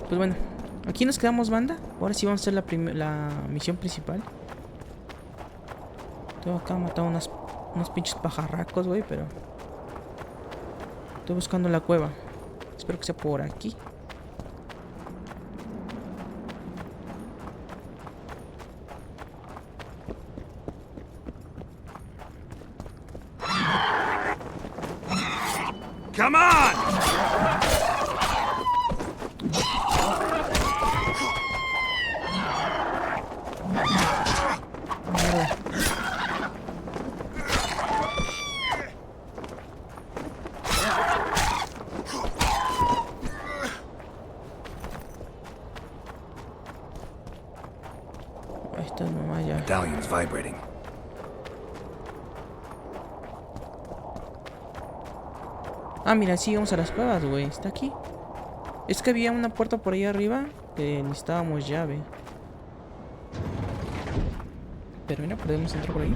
Pues bueno, aquí nos quedamos, banda. Ahora sí vamos a hacer la misión principal. Tengo acá matado unos pinches pajarracos, güey, pero estoy buscando la cueva. Espero que sea por aquí. Come on! Ahí está nomás ya. Medallion's vibrating. Ah, mira, sí, vamos a las cuevas, güey. Está aquí. Es que había una puerta por ahí arriba que necesitábamos llave. Pero mira, podemos entrar por ahí.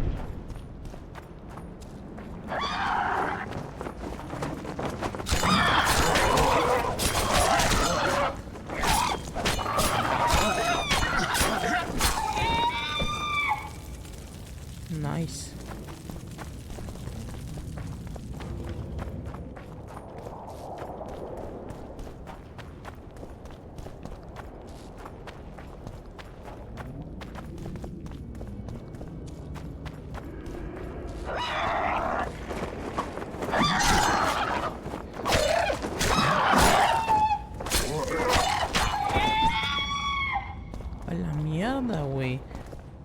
Nice. A la mierda, güey.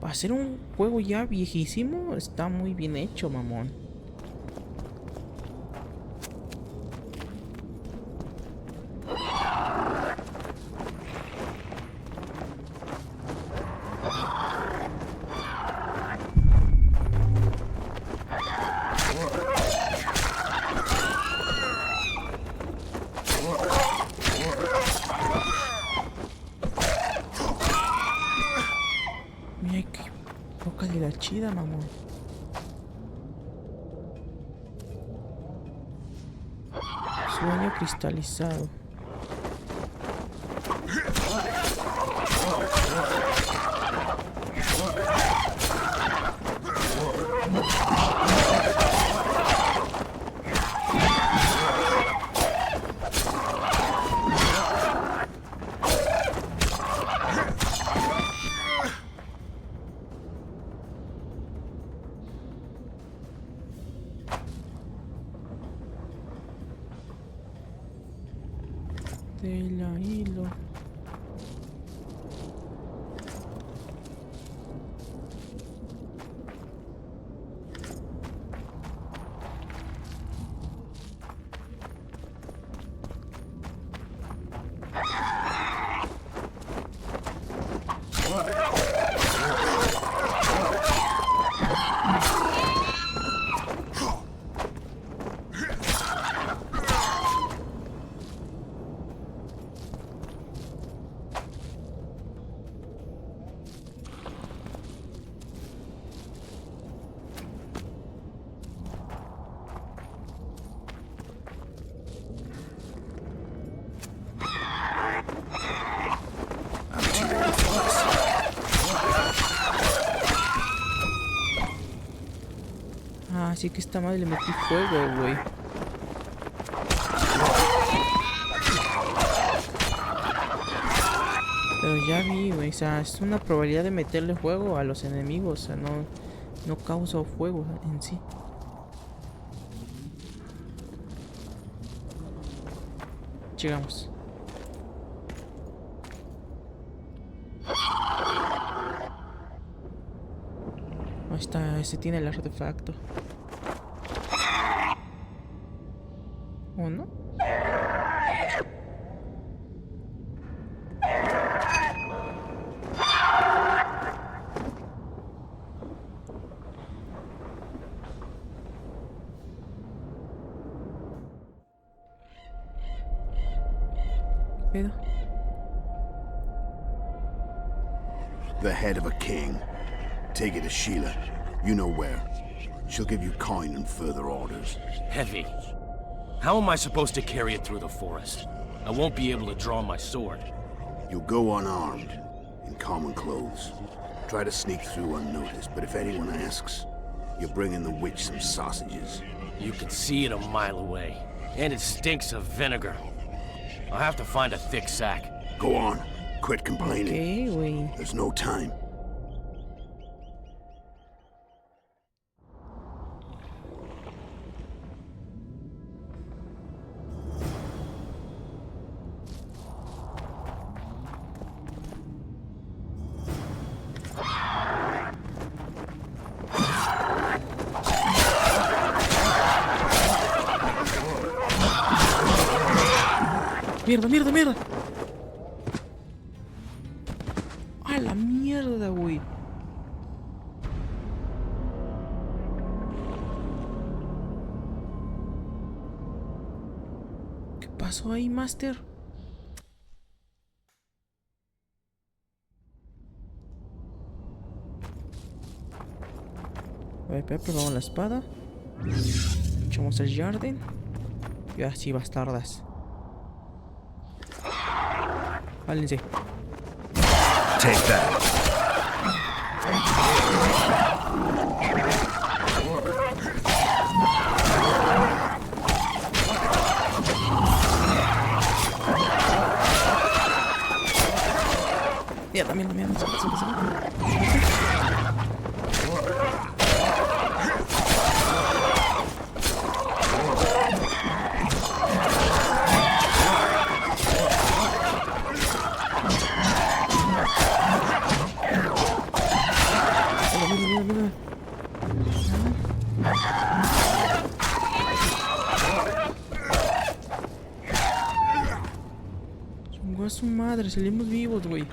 Para hacer un juego ya viejísimo, está muy bien hecho, mamón. Mira qué boca de la chida, mamón. Sueño cristalizado. Tela, hilo. Ah, sí que esta madre le metí fuego, güey. Pero ya vi, güey. O sea, es una probabilidad de meterle fuego a los enemigos. O sea, no causa fuego en sí. Llegamos. Ahí está, ese tiene el artefacto. ¿O no? ¿Qué pedo? The head of a king. Take it to Sheila. You know where. She'll give you coin and further orders. Heavy. How am I supposed to carry it through the forest? I won't be able to draw my sword. You'll go unarmed, in common clothes. Try to sneak through unnoticed, but if anyone asks, you're bringing the witch some sausages. You can see it a mile away, and it stinks of vinegar. I'll have to find a thick sack. Go on, quit complaining. Ok, güey. There's no time. Mierda, mierda, mierda. A la mierda, güey. ¿Qué pasó ahí, Master? A ver, probamos la espada. Echamos el jardín. Y así, bastardas. Válense. Take that. Mierda, mierda, mierda. A su madre, salimos vivos, güey.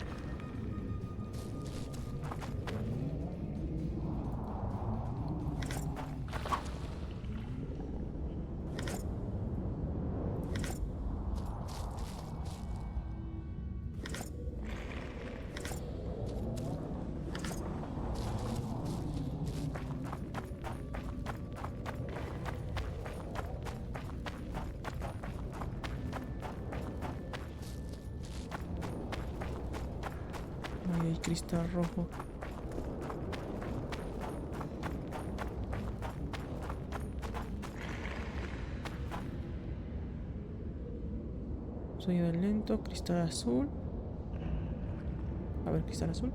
Ay, cristal rojo. Soy del lento, cristal azul. A ver, cristal azul.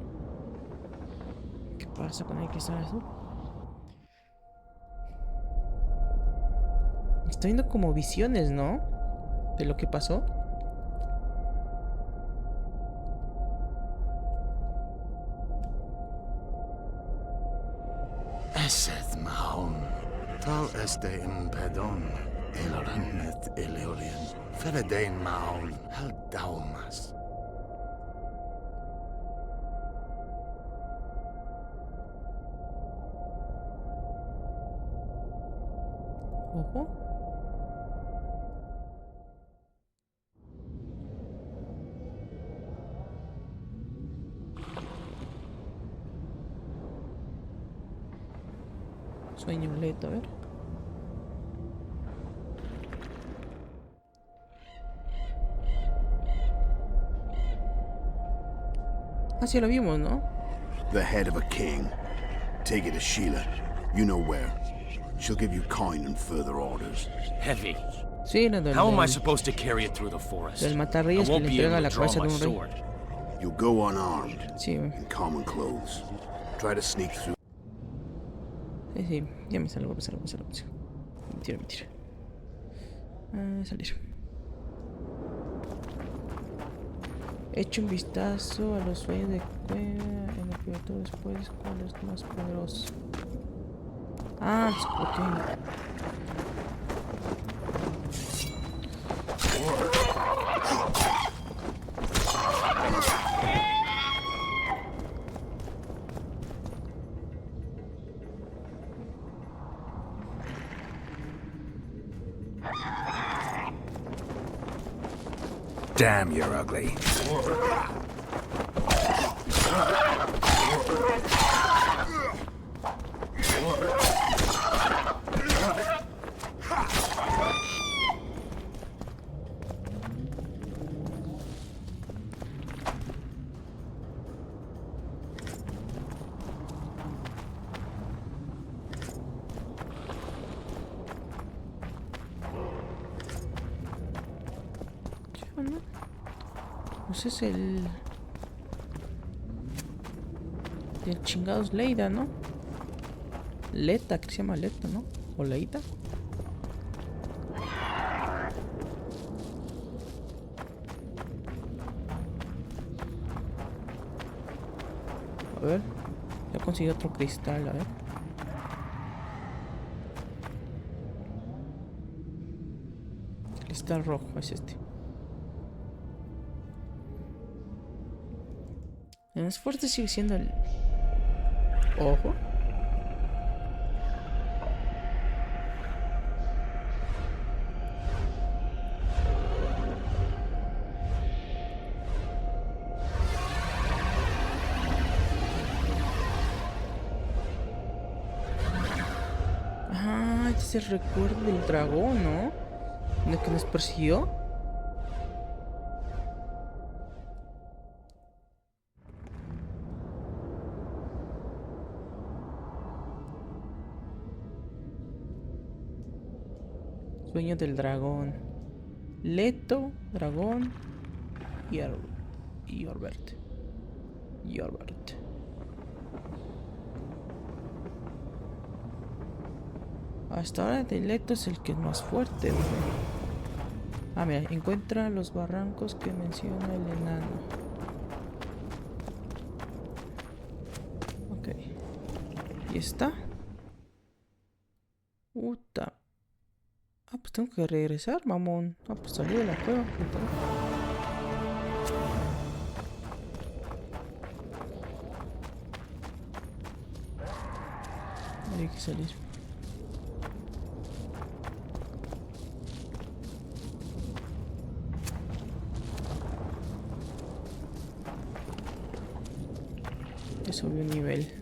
¿Qué pasa con el cristal azul? Estoy viendo como visiones, ¿no? De lo que pasó. Esed mahon, tal este impedon, eloranet eleorien, feredein mahon, hal daumas. Ojo. Sueño lento, a ver. Ah, sí lo vimos, ¿no? The head of a king. Take it to Sheila. You know where. She'll give you coin and further orders. Heavy. Sí, la del, How am I supposed to carry it through the forest? del I matarreyes que won't le be entrega able la to draw cabeza my de un rey. sword. You'll go unarmed, Sí, güey. in common clothes. Try to sneak through. Sí, sí. Ya me salgo, me salgo, me salgo. Mentira, mentira. Salir. Echo un vistazo a los sueños de cueva. En el que todo después, ¿cuál es más poderoso? Ah, ok. Damn, you're ugly. ¿no? Pues es el... del chingados Leida, ¿no? Leta, que se llama Leta, ¿no? ¿O Leida? A ver. Ya conseguí otro cristal, a ver. Cristal rojo, es este. El más fuerte sigue siendo el... ojo. Ah, este es el recuerdo del dragón, ¿no? ¿De que nos persiguió? Sueño del dragón. Leto, dragón y Orbert. Hasta ahora de Leto es el que es más fuerte, güey. Ah, mira, encuentra los barrancos que menciona el enano. Ok. ¿Y está? Puta. Ah, pues tengo que regresar, mamón. Ah, pues salí de la cueva. Hay que salir. Ya subió un nivel.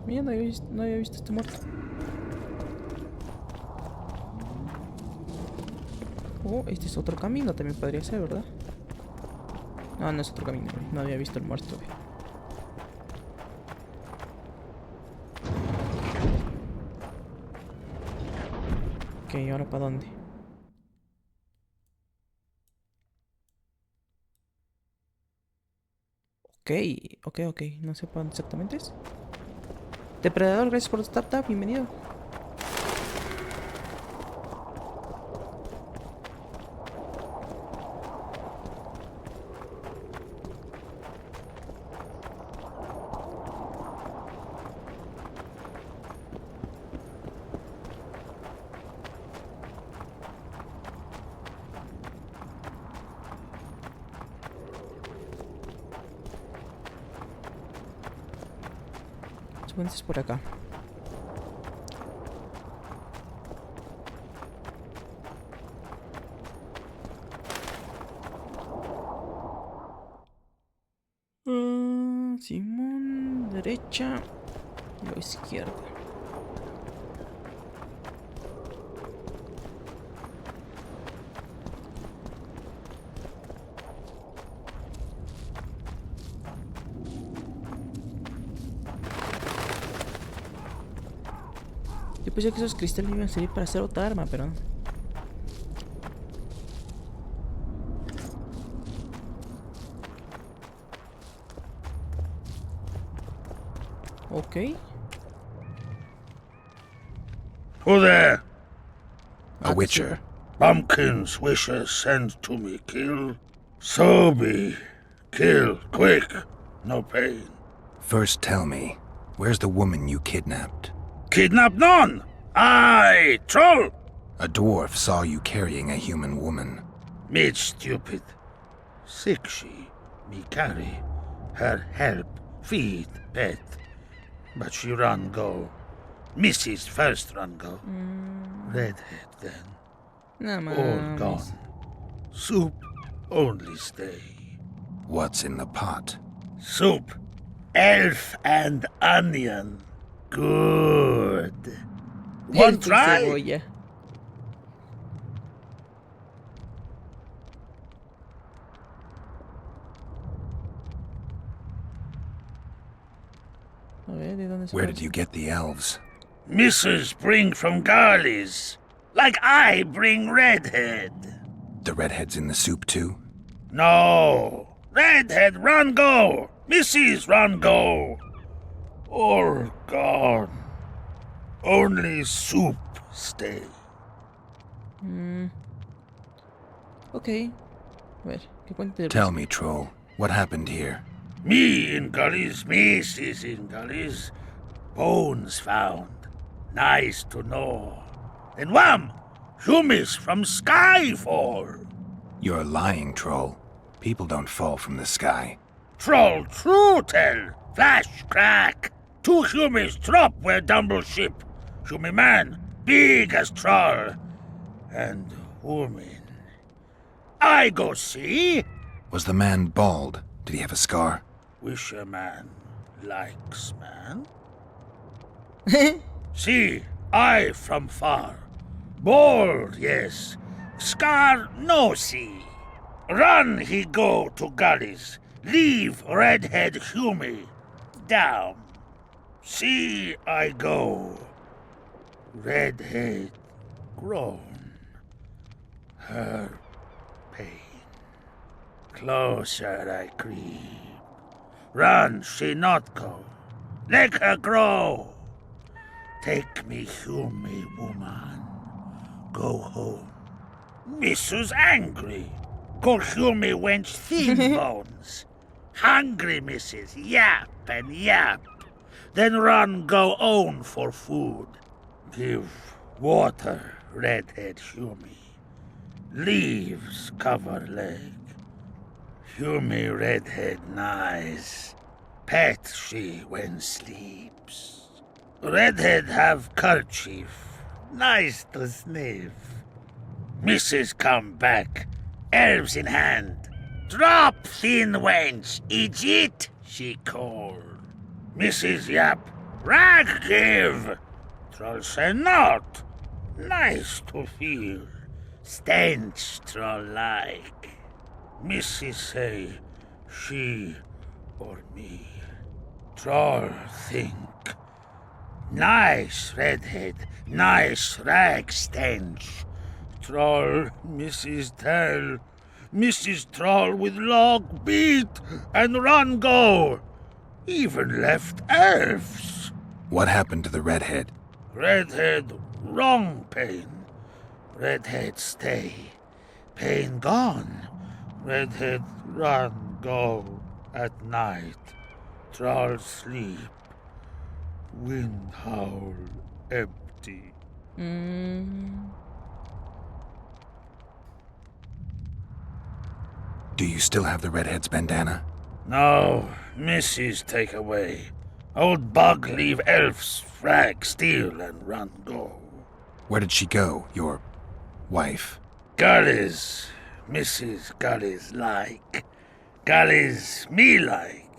Mira, no había visto este muerto. Oh, este es otro camino, también podría ser, ¿verdad? No, no es otro camino, güey. No había visto el muerto, güey. Ok, ¿ahora para dónde? Ok. No sé para dónde exactamente es. Depredador, gracias por tu tap, bienvenido. Es por acá. Simón, derecha o izquierda. Yo pensé que esos cristales iban a servir para hacer otra arma, pero... ok. Who there? A witcher. Bumpkin's wishes sent to me kill. So be. Kill, quick. No pain. First tell me, where's the woman you kidnapped? Kidnap none! I, troll! A dwarf saw you carrying a human woman. Meat stupid. Sick she, me carry. Her help, feed, pet. But she run go. Mrs. first run go. Redhead then. No All mames. gone. Soup only stay. What's in the pot? Soup. Elf and onion. Good. El One sin try? cebolla. A ver, ¿de dónde se Where did you get the elves? Missus bring from Garley's. Like I bring Redhead. The redhead's in the soup too? No. Redhead run go. Mrs. run go. All gone. Only soup stay. Ok. A ver, ¿qué cuente? Tell me, troll, what happened here? Me in gullies, Mrs. in gullies. Bones found. Nice to know. Then wham! Humis from sky fall. You're lying, troll. People don't fall from the sky. Troll true tell. Flash crack. 2 humis drop where dumble ship. Humi man, big as troll. And woman. I go see. Was the man bald? Did he have a scar? Wish a man likes man. See, I from far. Bold, yes. Scar no see. Run he go to gullies. Leave redhead Humi. Down. See I go. Redhead groan. Her pain. Closer I creep. Run she not go. Let her grow. Take me Humi woman. Go home. Missus angry. Go Humi wench thin bones. Hungry missus yap and yap. Then run go own for food. Give water redhead Humi. Leaves cover leg. Humi redhead nice. Pet she when sleeps. Redhead have kerchief. Nice to sniff. Mrs. come back. Herbs in hand. Drop thin wench. Idiot, she called. Mrs. Yap. Rag give. Troll say not. Nice to feel. Stench troll like. Mrs. say she or me. Troll think. Nice redhead, nice rag stench. Troll, Mrs. tell. Mrs. Troll with log beat and run go. Even left elves. What happened to the redhead? Redhead wrong pain. Redhead stay. Pain gone. Redhead run go at night. Troll sleep. Wind howl empty. Do you still have the redhead's bandana? No, Mrs. take away. Old bug leave elves frag steal and run go. Where did she go, your wife? Gullies, Mrs. Gullies like. Gullies me like.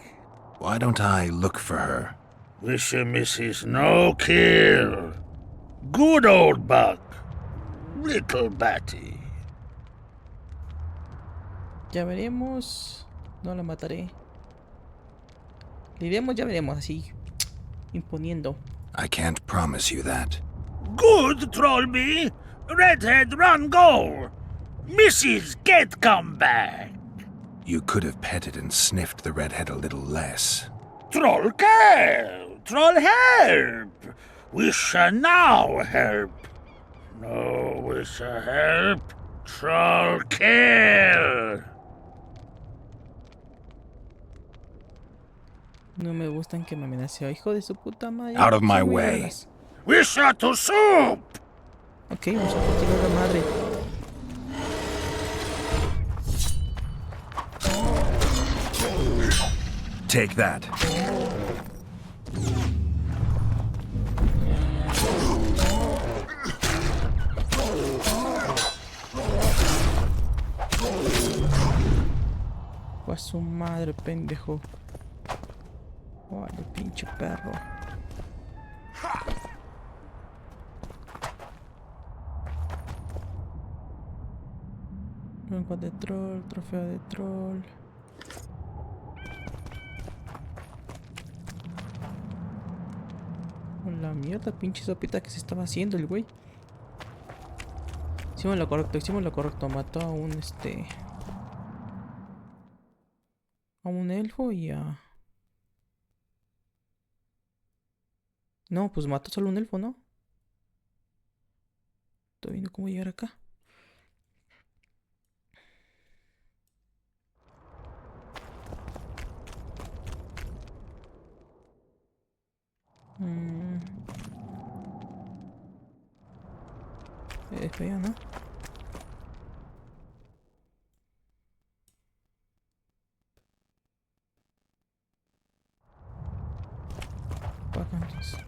Why don't I look for her? Wish a Mrs. no kill. Good old bug. Little batty. Ya veremos. No la mataré. Le iremos, ya veremos, así. Imponiendo. I can't promise you that. Good, Trollby. Redhead run go. Mrs. get come back. You could have petted and sniffed the redhead a little less. Troll care. Troll help. Wish a now help. No wish a help. Troll care. No me gustan que me amenace. Hijo de su puta madre. Out of my Son muy way. vergas. Wish a to soup. Ok, vamos a partir la madre. Take that. A su madre, pendejo. Vale, pinche perro. Lengua de troll, trofeo de troll. Oh, la mierda, pinche sopita que se estaba haciendo el güey. Hicimos lo correcto. Mató a un a un elfo y a... No, pues mató solo un elfo, ¿no? Estoy viendo cómo llegar acá. Feo, ¿no? Para acá, entonces.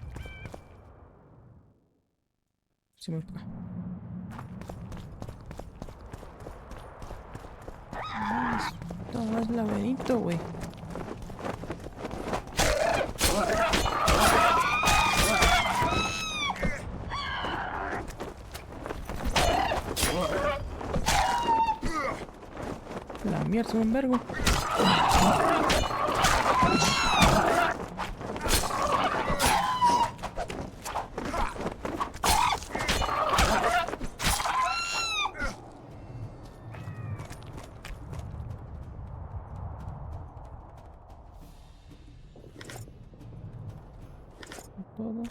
Sí, me voy para acá. Todo es laberinto, güey. La mierda, son un vergo. Todo.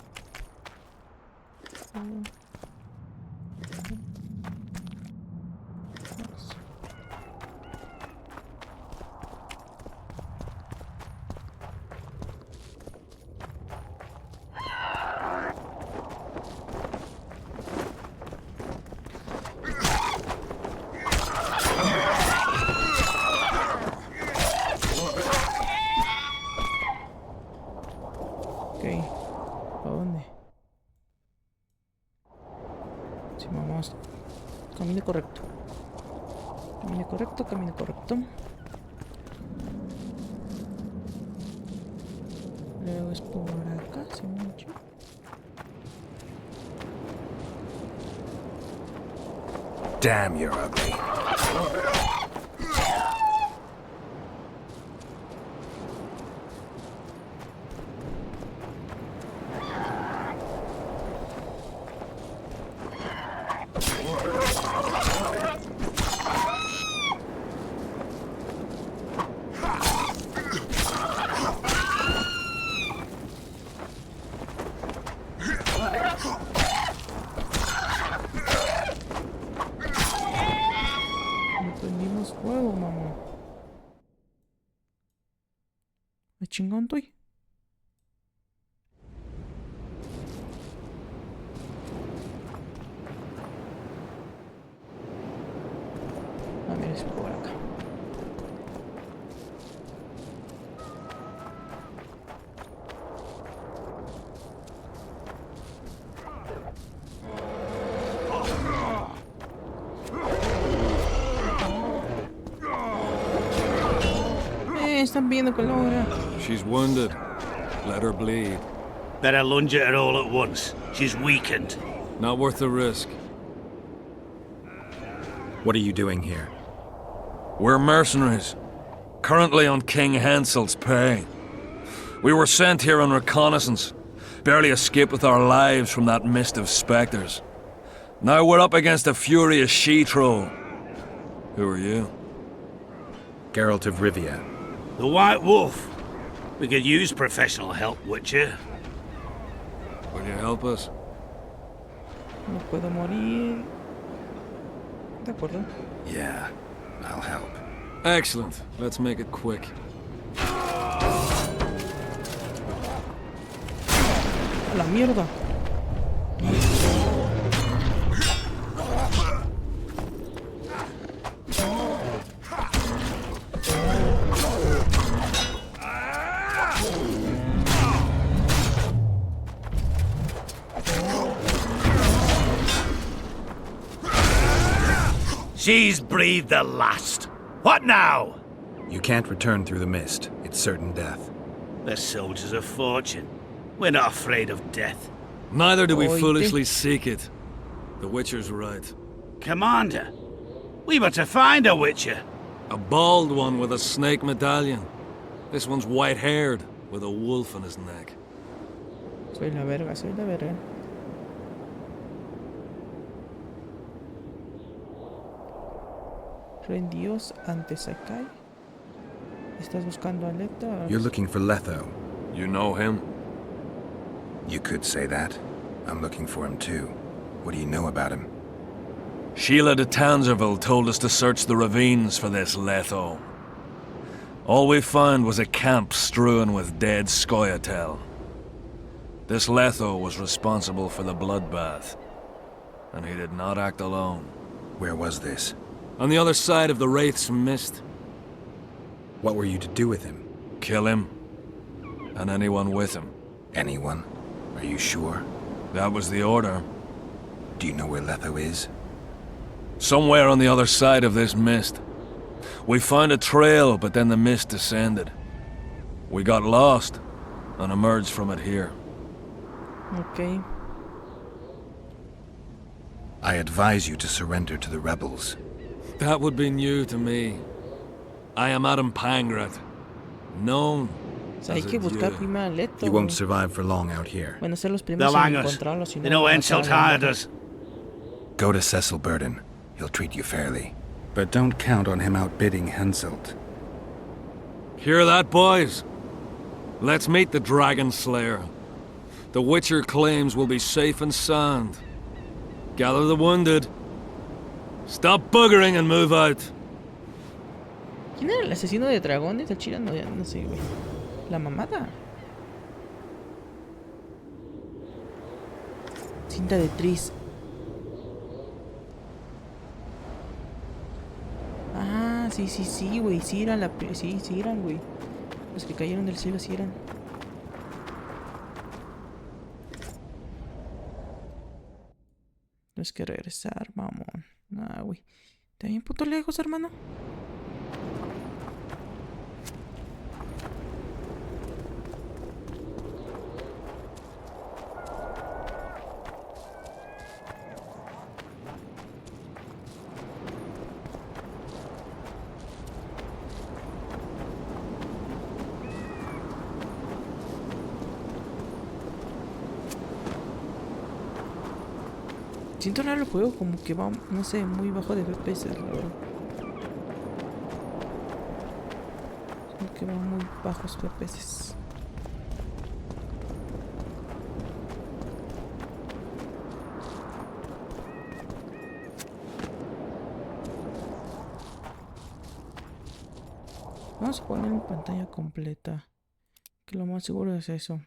Camino correcto. Camino correcto, camino correcto. Luego es por acá, si mucho. Damn, you're ugly. Fuego, mamá. ¿Me chingón estoy? A ver, es por acá. Están viendo color. She's wounded. Let her bleed. Better lunge at her all at once. She's weakened. Not worth the risk. What are you doing here? We're mercenaries. Currently on King Hansel's pay. We were sent here on reconnaissance. Barely escaped with our lives from that mist of specters. Now we're up against a furious she-troll. Who are you? Geralt of Rivia. The White Wolf. We could use professional help, Witcher. Will you help us? No puedo morir. De acuerdo. Yeah, I'll help. Excellent. Let's make it quick. A la mierda. She's breathed the last. What now? You can't return through the mist. It's certain death. The soldiers of fortune. We're not afraid of death. Neither do we Oite. foolishly seek it. The Witcher's right. Commander, We were to find a witcher. A bald one with a snake medallion. This one's white-haired, with a wolf in his neck. Soy la verga, soy la verga. Rendíos ante Sakai. ¿Estás buscando a Leto? You're looking for Letho. You know him? You could say that. I'm looking for him too. What do you know about him? Sheila de Tanserville told us to search the ravines for this Letho. All we found was a camp strewn with dead Scoia'tael. This Letho was responsible for the bloodbath, and he did not act alone. Where was this? On the other side of the Wraith's Mist. What were you to do with him? Kill him, and anyone with him. Anyone? Are you sure? That was the order. Do you know where Letho is? Somewhere on the other side of this mist. We found a trail, but then the mist descended. We got lost, and emerged from it here. Ok. I advise you to surrender to the rebels. That would be new to me. I am Adam Pangrat, known O sea, hay as a que buscar Dieu. primero a Leto. You won't survive for long out here. Van a ser los They'll primeros en hang us. encontrarlos. Si They no, know van a Enselt matar a hired Leto. us. Go to Cecil Burden. He'll treat you fairly. But don't count on him outbidding Henselt. Hear that, boys? Let's meet the Dragon Slayer. The Witcher claims we'll be safe and sound. Gather the wounded. Stop buggering and move out. ¿Quién era el asesino de dragones? El chira no, no sé, güey. La mamada. Cinta de Tris. Ah, sí, güey. Sí eran sí eran, güey. Los que cayeron del cielo sí eran. Tienes que regresar, mamón. Ah, güey. ¿Está bien puto lejos, hermano? Siento raro el juego, como que va, no sé, muy bajo de FPS, la verdad. Siento que va muy bajos FPS. Vamos a poner en pantalla completa, que lo más seguro es eso.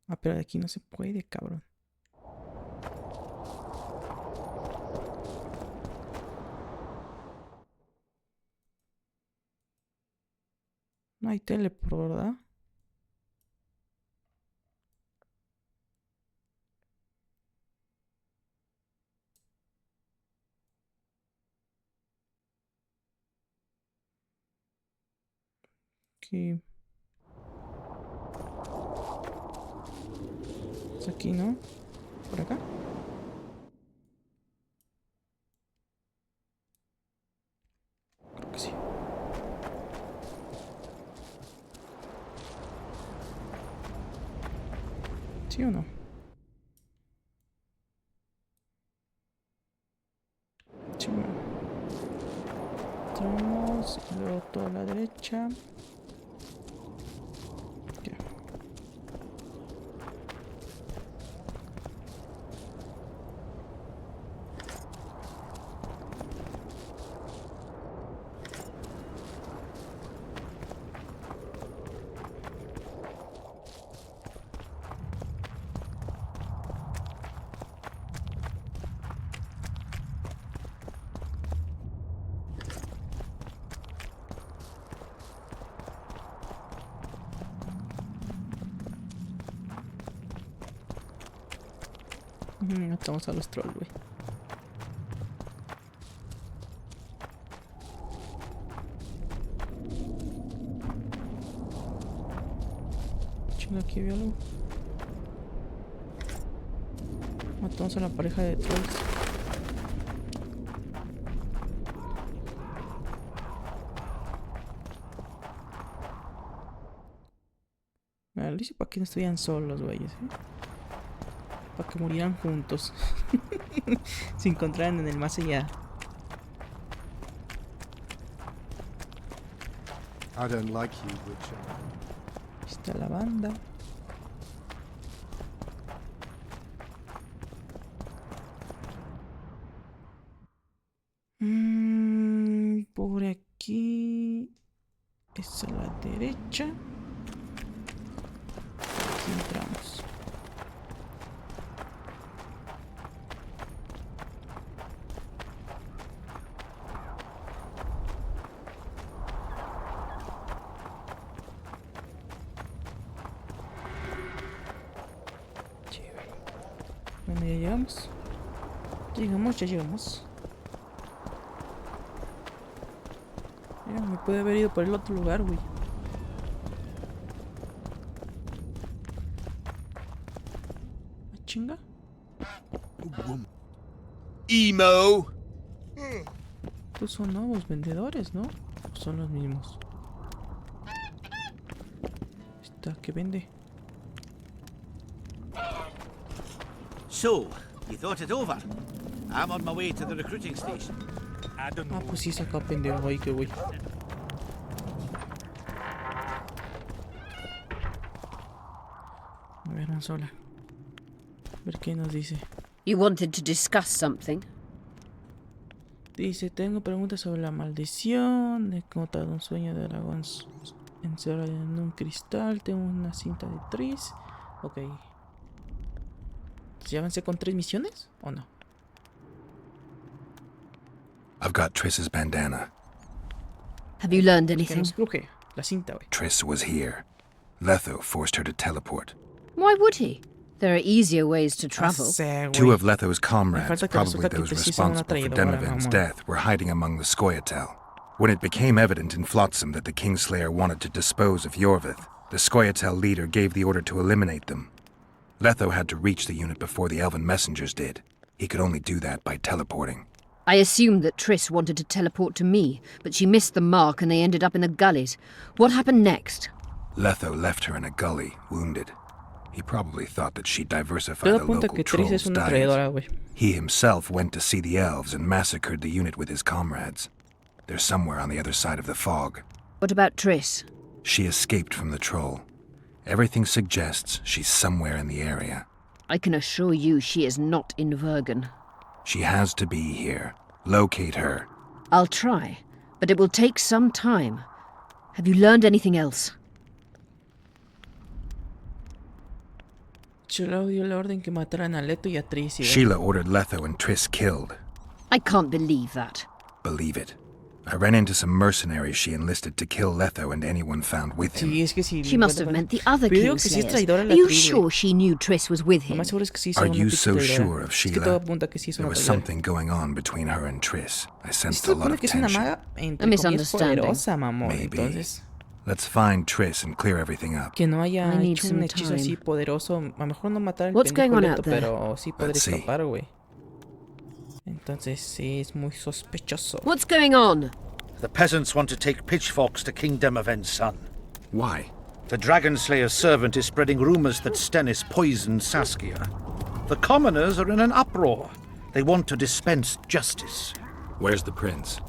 Ah, pero de aquí no se puede, cabrón. No hay teleport, ¿verdad? Aquí. Es aquí, ¿no? ¿Por acá? Creo que sí. ¿Sí o no? Sí, bueno. Entramos, y luego toda la derecha. Ya. Matamos a los trolls, güey. Chinga, aquí había algo. Matamos a la pareja de trolls. Lo hice para que no estuvieran solos, güeyes, ¿eh? Para que murieran juntos. Se encontraran en el más allá. I don't like you, Witcher. Está la banda. Por aquí es a la derecha. Aquí entramos. Chévere. Bueno, ya llegamos. Ya llegamos. Mira, me puede haber ido por el otro lugar, güey. ¿Ah, chinga? Emo! Estos son nuevos vendedores, ¿no? ¿O son los mismos? Esta que vende. So, you thought it over? I'm on my way to the recruiting station. Ah, pues sí, saca pendejo ahí, que güey. A ver, vamos sola. A ver qué nos dice. You wanted to discuss something? Dice, tengo preguntas sobre la maldición. He contado un sueño de dragón encerrado en un cristal. Tengo una cinta de Tris. Ok. ¿Ya avancé con 3 misiones o no? I've got Triss's bandana. Have you learned Que anything? nos cruje la cinta, güey. Triss was here. Letho forced her to teleport. Why would he? There are easier ways to Ah, travel. sé, güey. Two of Letho's Me comrades, falta que probably resulta que those te sí son una responsible for traidora, Denoven's mamón. death, were hiding among the Scoia'tael. When it became evident in Flotsam that the Kingslayer wanted to dispose of Yorvith, the Scoia'tael leader gave the order to eliminate them. Letho had to reach the unit before the elven messengers did. He could only do that by teleporting. I assumed that Triss wanted to teleport to me, but she missed the mark and they ended up in the gullies. What happened next? Letho left her in a gully, wounded. He probably thought that she'd diversify Todo the apunta local que Tris es trolls' una diet. traidora, güey. He himself went to see the elves and massacred the unit with his comrades. They're somewhere on the other side of the fog. What about Triss? She escaped from the troll. Everything suggests she's somewhere in the area. I can assure you she is not in Vergen. She has to be here. Locate her. I'll try, but it will take some time. Have you learned anything else? Sheila dio la orden que mataran a Leto y a Tris. Y Sheila ordered Letho and Triss killed. I can't believe that. Believe it. I ran into some mercenaries she enlisted to kill Letho and anyone found with him. Sí, es que sí. She must have meant the other Pero digo que sí es Kingslayers. traidora la Are you Tris, sure güey. she knew Triss was with Lo him? más seguro es que sí Are son una you pinche so traidora. sure of Es que Sheila? todo apunta que sí es There una was traidora. something going on between her and Triss. I Se sensed a lot supone of que es una tension. maga entre A comillas misunderstanding. poderosa, mamón. Maybe. Entonces, Let's find Triss and clear everything up. que no haya I need hecho un some hechizo así time. poderoso. A lo mejor no matar al What's pendejo going on Leto, out there? pero sí poder Let's see. escapar, güey. Entonces sí, es muy sospechoso. What's going on? The peasants want to take pitchforks to King Demoven's son. Why? The Dragon Slayer's servant is spreading rumors that Stennis poisoned Saskia. The commoners are in an uproar. They want to dispense justice. Where's the prince?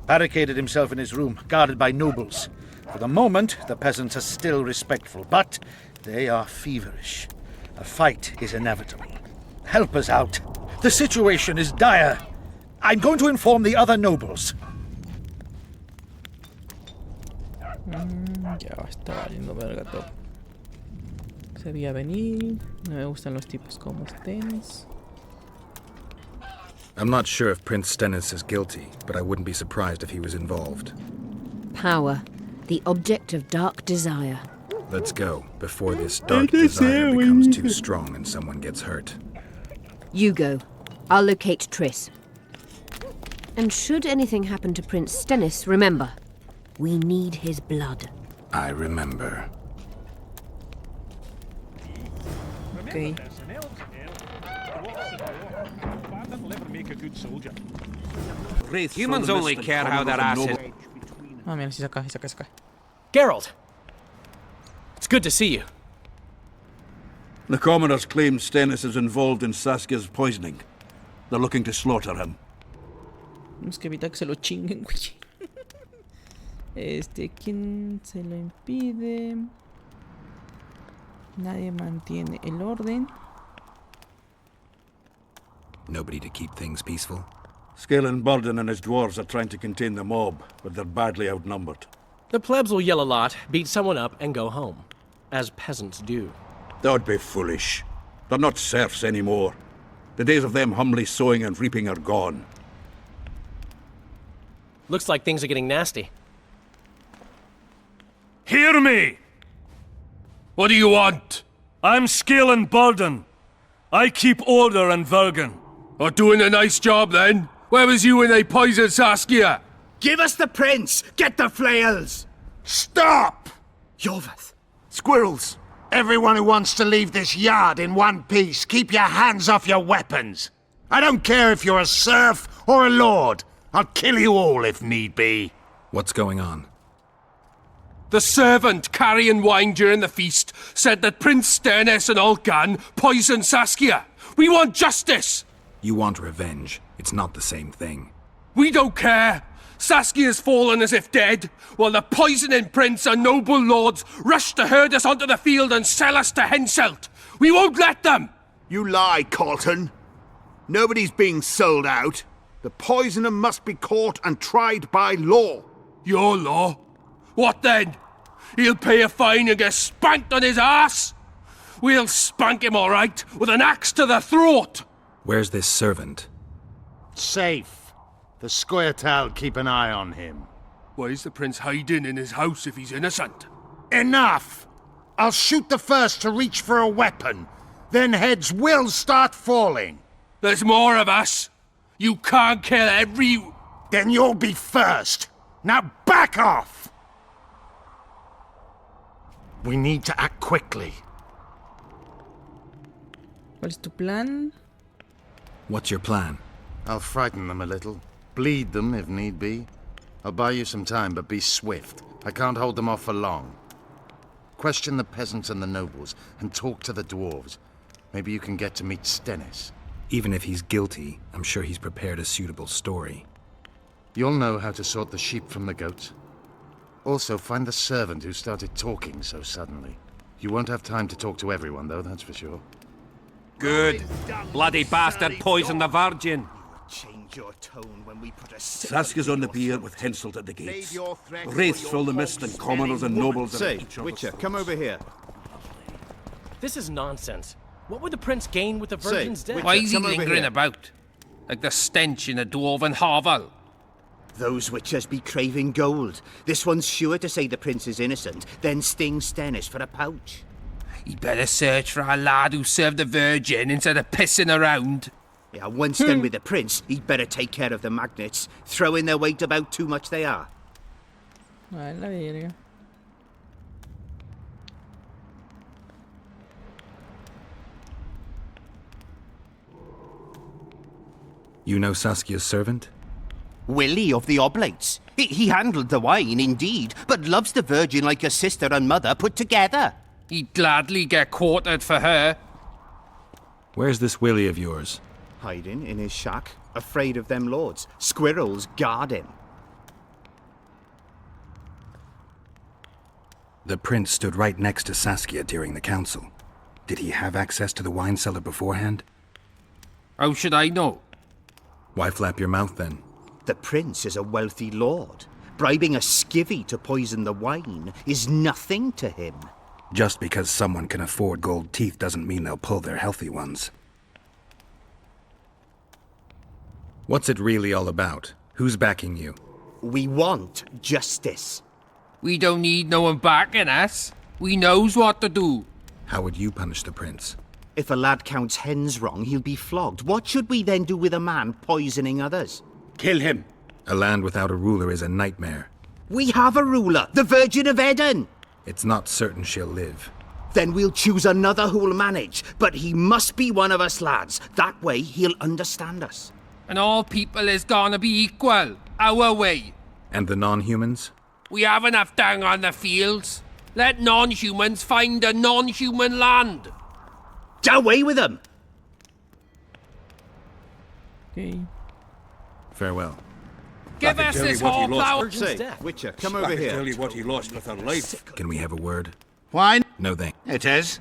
Barricaded himself in his room, guarded by nobles. For the moment, the peasants are still respectful, but they are feverish. A fight is inevitable. Help us out. The situation is dire. I'm going to inform the other nobles. Ya está valiendo verga todo. Se veía venir. No me gustan los tipos como Stennis. I'm not sure if Prince Stennis is guilty, but I wouldn't be surprised if he was involved. Power, the object of dark desire. Let's go, before this dark desire becomes too strong and someone gets hurt. You go. I'll locate Triss. And should anything happen to Prince Stennis, remember, we need his blood. I remember. Ok. Humans only care how their ass is. Ah, mira, sí saca, sí saca, sí saca. Geralt! It's good to see you. The commoners claim Stennis is involved in Saskia's poisoning. They're looking to slaughter him. Tenemos que evitar que se lo chinguen, güey. ¿Quién se lo impide? Nadie mantiene el orden. Nobody to keep things peaceful? Scalen Burden and his dwarves are trying to contain the mob, but they're badly outnumbered. The plebs will yell a lot, beat someone up, and go home. As peasants do. That would be foolish. They're not serfs anymore. The days of them humbly sowing and reaping are gone. Looks like things are getting nasty. Hear me! What do you want? I'm Scalen Burden. I keep order in Vergen. Or doing a nice job then? Where was you when they poisoned Saskia? Give us the prince! Get the flails! Stop! Yorvith! Squirrels! Everyone who wants to leave this yard in one piece, keep your hands off your weapons. I don't care if you're a serf or a lord. I'll kill you all if need be. What's going on? The servant carrying wine during the feast said that Prince Stennis and Olgan poisoned Saskia. We want justice! You want revenge. It's not the same thing. We don't care. Saskia's fallen as if dead, while the poisoning prince and noble lords rush to herd us onto the field and sell us to Henselt. We won't let them! You lie, Colton. Nobody's being sold out. The poisoner must be caught and tried by law. Your law? What then? He'll pay a fine and get spanked on his ass? We'll spank him all right, with an axe to the throat! Where's this servant? Safe. The Scoia'tael keep an eye on him. Why is the prince hiding in his house if he's innocent? Enough! I'll shoot the first to reach for a weapon. Then heads will start falling. There's more of us. You can't kill every... Then you'll be first. Now back off! We need to act quickly. ¿Cuál es tu plan? What's your plan? I'll frighten them a little. Bleed them if need be. I'll buy you some time, but be swift. I can't hold them off for long. Question the peasants and the nobles, and talk to the dwarves. Maybe you can get to meet Stennis. Even if he's guilty, I'm sure he's prepared a suitable story. You'll know how to sort the sheep from the goats. Also, find the servant who started talking so suddenly. You won't have time to talk to everyone, though, that's for sure. Good. Bloody bastard poisoned the Virgin. Change your tone when we put a... Saskia's on the pier with Henselt at the gates. Wraiths fill the mist and commoners and nobles... Say, Witcher, come over here. This is nonsense. What would the prince gain with the Virgin's death? Why is he lingering about? Like the stench in a dwarven hovel? Those witchers be craving gold. This one's sure to say the prince is innocent, then sting Stennis for a pouch. He'd better search for a lad who served the Virgin instead of pissing around. Yeah, once done with the prince, he'd better take care of the magnets. Throwing their weight about too much they are. A la verga. You know Saskia's servant? Willie of the Oblates. He handled the wine, indeed, but loves the Virgin like a sister and mother put together. He'd gladly get quartered for her. Where's this Willie of yours? Hiding in his shack, afraid of them lords. Squirrels guard him. The prince stood right next to Saskia during the council. Did he have access to the wine cellar beforehand? How should I know? Why flap your mouth then? The prince is a wealthy lord. Bribing a skivvy to poison the wine is nothing to him. Just because someone can afford gold teeth doesn't mean they'll pull their healthy ones. What's it really all about? Who's backing you? We want justice. We don't need no one backing us. We knows what to do. How would you punish the prince? If a lad counts hens wrong, he'll be flogged. What should we then do with a man poisoning others? Kill him. A land without a ruler is a nightmare. We have a ruler, the Virgin of Eden. It's not certain she'll live. Then we'll choose another who'll manage. But he must be one of us lads. That way he'll understand us. And all people is gonna be equal, our way. And the non-humans? We have enough down on the fields. Let non-humans find a non-human land. Away with them! Ok. Farewell. Give us this whole flower. Say, Witcher, come over here. Tell you what he lost with her life. Can we have a word? Wine? No thank. It is.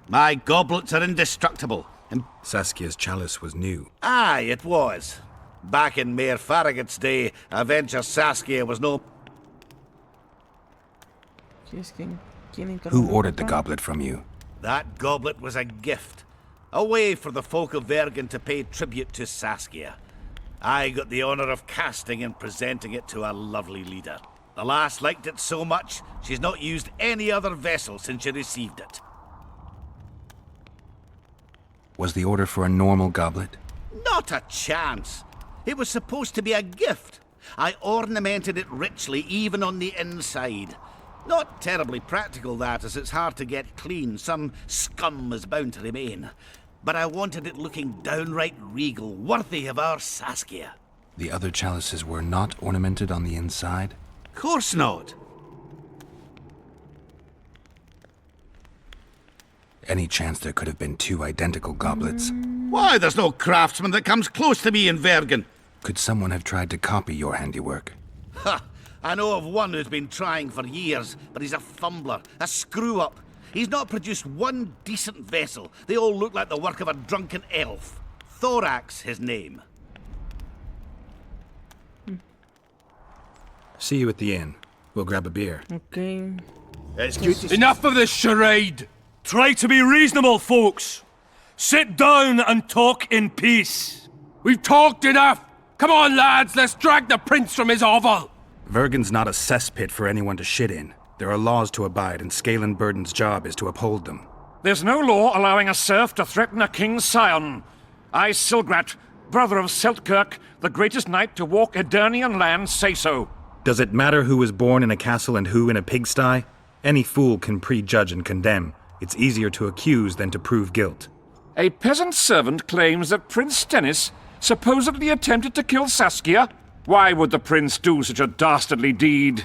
My goblets are indestructible. And Saskia's chalice was new. aye, it was. Back in Mayor Farragut's day, Avenger Saskia was no... Who ordered the goblet from you? That goblet was a gift. A way for the folk of Vergen to pay tribute to Saskia. I got the honor of casting and presenting it to our lovely leader. The lass liked it so much, she's not used any other vessel since she received it. Was the order for a normal goblet? Not a chance. It was supposed to be a gift. I ornamented it richly, even on the inside. Not terribly practical, that, as it's hard to get clean. Some scum is bound to remain. But I wanted it looking downright regal, worthy of our Saskia. The other chalices were not ornamented on the inside? Course not. Any chance there could have been two identical goblets? Why, there's no craftsman that comes close to me in Vergen. Could someone have tried to copy your handiwork? Ha! I know of one who's been trying for years, but he's a fumbler, a screw-up. He's not produced one decent vessel. They all look like the work of a drunken elf. Thorax, his name. See you at the inn. We'll grab a beer. Ok. Enough of this charade. Try to be reasonable, folks. Sit down and talk in peace. We've talked enough. Come on, lads, let's drag the prince from his hovel. Vergen's not a cesspit for anyone to shit in. There are laws to abide, and Scalen Burden's job is to uphold them. There's no law allowing a serf to threaten a king's scion. I, Silgrat, brother of Seltkirk, the greatest knight to walk Edirnian land, say so. Does it matter who was born in a castle and who in a pigsty? Any fool can prejudge and condemn. It's easier to accuse than to prove guilt. A peasant servant claims that Prince Stennis supposedly attempted to kill Saskia. Why would the prince do such a dastardly deed?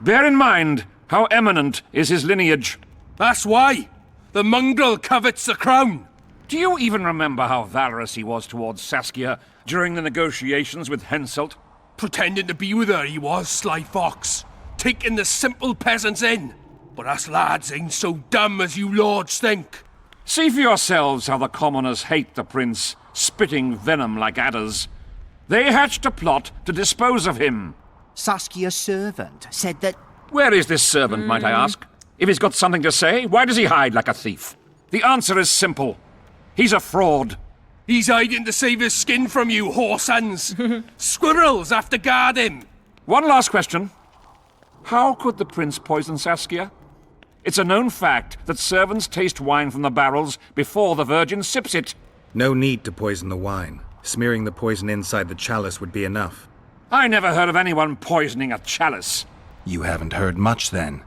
Bear in mind how eminent is his lineage. That's why. The mongrel covets the crown. Do you even remember how valorous he was towards Saskia during the negotiations with Henselt? Pretending to be with her, he was, sly fox. Taking the simple peasants in. But us lads ain't so dumb as you lords think. See for yourselves how the commoners hate the prince, spitting venom like adders. They hatched a plot to dispose of him. Saskia's servant said that... Where is this servant, might I ask? If he's got something to say, why does he hide like a thief? The answer is simple. He's a fraud. He's hiding to save his skin from you, whoresons. Squirrels have to guard him. One last question. How could the prince poison Saskia? It's a known fact that servants taste wine from the barrels before the virgin sips it. No need to poison the wine. Smearing the poison inside the chalice would be enough. I never heard of anyone poisoning a chalice. You haven't heard much, then.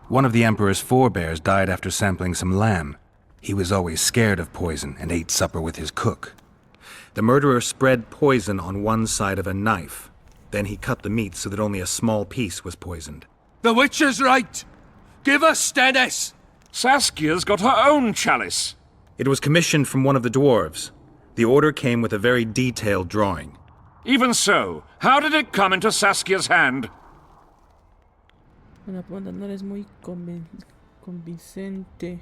One of the Emperor's forebears died after sampling some lamb. He was always scared of poison and ate supper with his cook. The murderer spread poison on one side of a knife. Then he cut the meat so that only a small piece was poisoned. The witcher's right. Give us Stennis. Saskia's got her own chalice. It was commissioned from one of the dwarves. The order came with a very detailed drawing. Even so, how did it come into Saskia's hand? La pregunta no es muy convincente.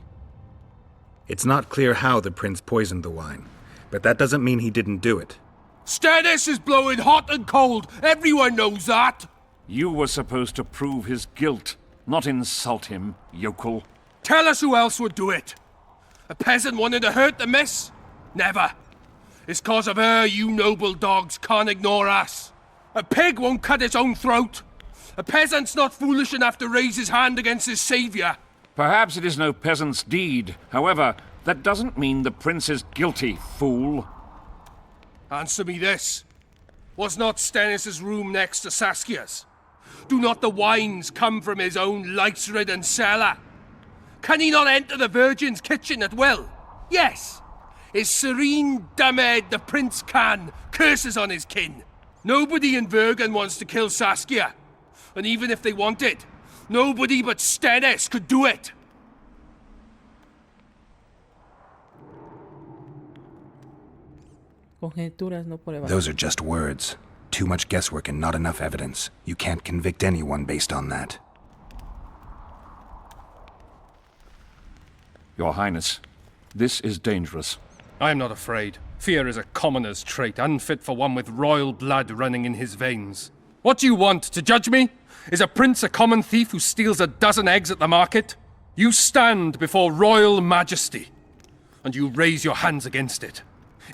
It's not clear how the prince poisoned the wine, but that doesn't mean he didn't do it. Stennis is blowing hot and cold. Everyone knows that. You were supposed to prove his guilt, not insult him, yokel. Tell us who else would do it. A peasant wanting to hurt the miss? Never. It's cause of her you noble dogs can't ignore us. A pig won't cut its own throat. A peasant's not foolish enough to raise his hand against his savior. Perhaps it is no peasant's deed. However, that doesn't mean the prince is guilty, fool. Answer me this. Was not Stennis' room next to Saskia's? Do not the wines come from his own lice-ridden cellar? Can he not enter the Virgin's kitchen at will? Yes. His serene Damed the Prince can. Curses on his kin. Nobody in Vergen wants to kill Saskia. And even if they wanted, nobody but Stennis could do it. Conjeturas, no pruebas. Those are just words. Too much guesswork and not enough evidence. You can't convict anyone based on that. Your Highness, this is dangerous. I am not afraid. Fear is a commoner's trait, unfit for one with royal blood running in his veins. What do you want, to judge me? Is a prince a common thief who steals a dozen eggs at the market? You stand before royal majesty, and you raise your hands against it.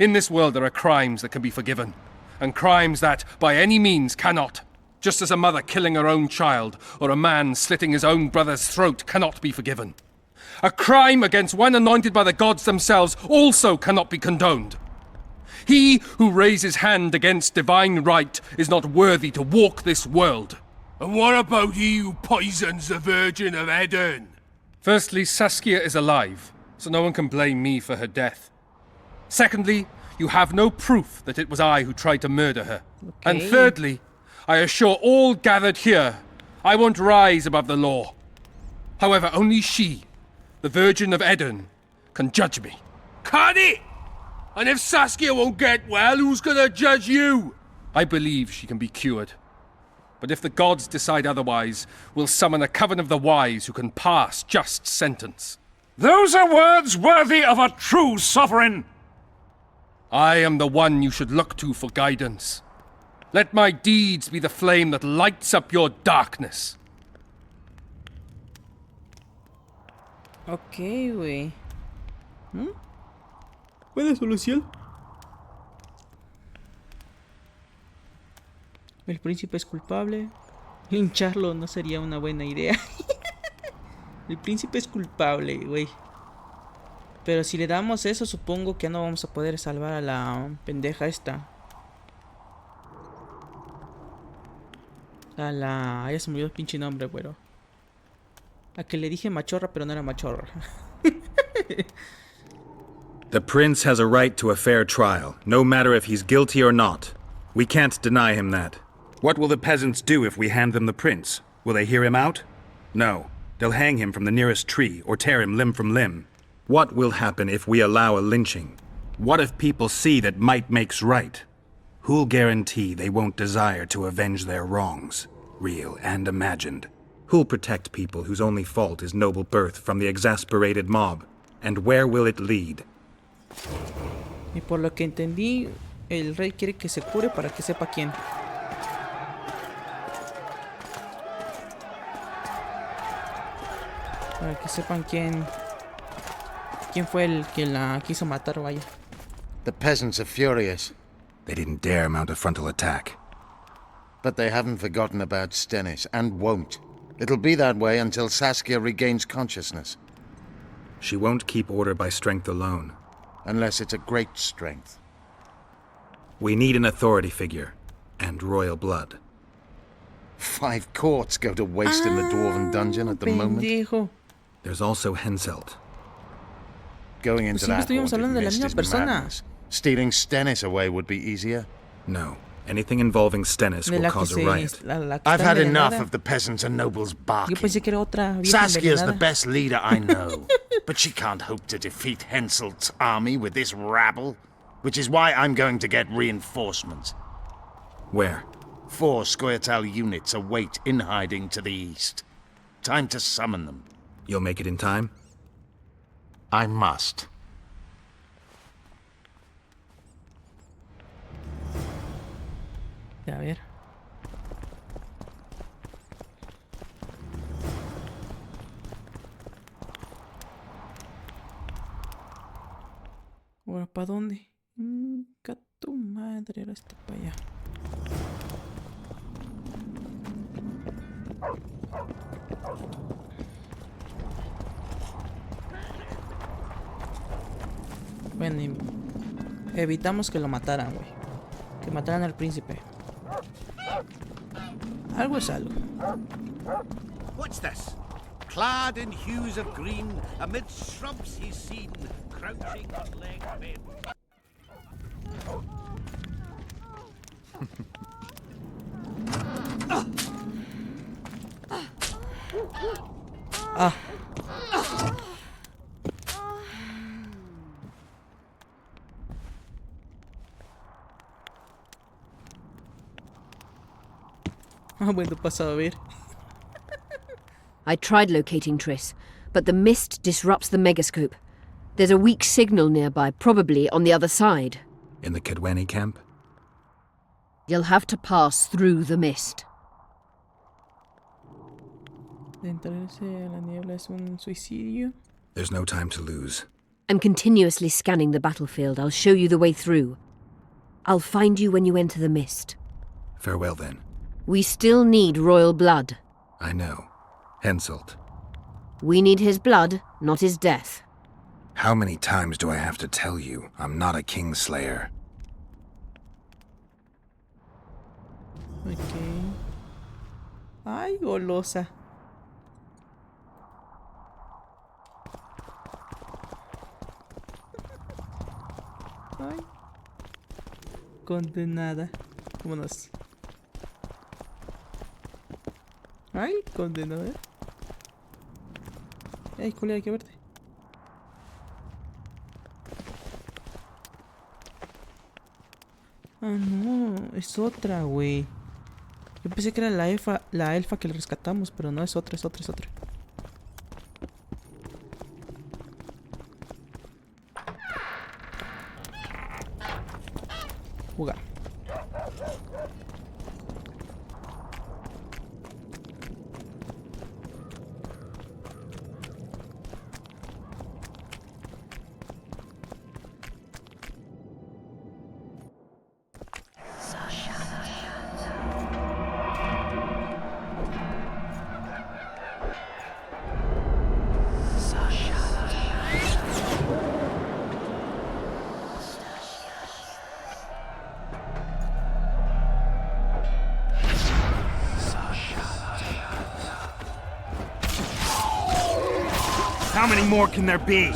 In this world there are crimes that can be forgiven, and crimes that, by any means, cannot. Just as a mother killing her own child, or a man slitting his own brother's throat cannot be forgiven. A crime against one anointed by the gods themselves also cannot be condoned. He who raises hand against divine right is not worthy to walk this world. And what about he who poisons the Virgin of Eden? Firstly, Saskia is alive, so no one can blame me for her death. Secondly, you have no proof that it was I who tried to murder her. Okay. And thirdly, I assure all gathered here, I won't rise above the law. However, only she, the Virgin of Eden, can judge me. Can it? And if Saskia won't get well, who's gonna judge you? I believe she can be cured. But if the gods decide otherwise, we'll summon a coven of the wise who can pass just sentence. Those are words worthy of a true sovereign! I am the one you should look to for guidance. Let my deeds be the flame that lights up your darkness. Ok, güey. ¿Buena solución? El príncipe es culpable. Lincharlo no sería una buena idea. El príncipe es culpable, güey. Pero si le damos eso, supongo que no vamos a poder salvar a la pendeja esta. A la... Ya se me olvidó el pinche nombre, güero. A que le dije machorra, pero no era machorra. The prince has a right to a fair trial, no matter if he's guilty or not. We can't deny him that. What will the peasants do if we hand them the prince? Will they hear him out? No. They'll hang him from the nearest tree or tear him limb from limb. What will happen if we allow a lynching? What if people see that might makes right? Who'll guarantee they won't desire to avenge their wrongs, real and imagined? Who'll protect people whose only fault is noble birth from the exasperated mob? And where will it lead? Y por lo que entendí, el rey quiere que se cure para que sepa quién. Para que sepan quién fue el que la quiso matar, vaya. The peasants are furious. They didn't dare mount a frontal attack. But they haven't forgotten about Stennis, and won't. It'll be that way until Saskia regains consciousness. She won't keep order by strength alone. Unless it's a great strength. We need an authority figure, and royal blood. 5 courts go to waste in the Dwarven dungeon at the pendejo. moment. There's also Henselt. Going into Pues that estuvimos hablando de la haunted misma mist is persona. madness. Stealing Stennis away would be easier. No. Anything involving Stennis De will la que cause a se... riot. La que I've está had enough envenenada. of the peasants and nobles Yo barking. pensé que era otra vieja Saskia's the envenenada. best leader I know, but she can't hope to defeat Henselt's army with this rabble, which is why I'm going to get reinforcements. Where? 4 Scoia'tael units await in hiding to the east. Time to summon them. You'll make it in time? I must. A ver. Ahora, ¿para dónde? Tu madre, era este para allá. Bueno, y evitamos que lo mataran, güey. Que mataran al príncipe. Algo es algo. What's this? clad in hues of green, amid shrubs he's seen, crouching on leg bent. Ah. Ah, bueno, pasado a ver. I tried locating Triss, but the mist disrupts the megascope. There's a weak signal nearby, probably on the other side. In the Kedweni camp? You'll have to pass through the mist. Entrarse a la niebla es un suicidio. There's no time to lose. I'm continuously scanning the battlefield. I'll show you the way through. I'll find you when you enter the mist. Farewell, then. We still need royal blood. I know. Henselt. We need his blood, not his death. How many times do I have to tell you I'm not a kingslayer? Okay. Ay, golosa. Ay. Condenada. Vámonos. Ay, condenada. Ay, colega, hay que verte. Ah, no, es otra, güey. Yo pensé que era la elfa que le rescatamos, pero no, es otra, es otra, es otra. Jugar. How many more can there be?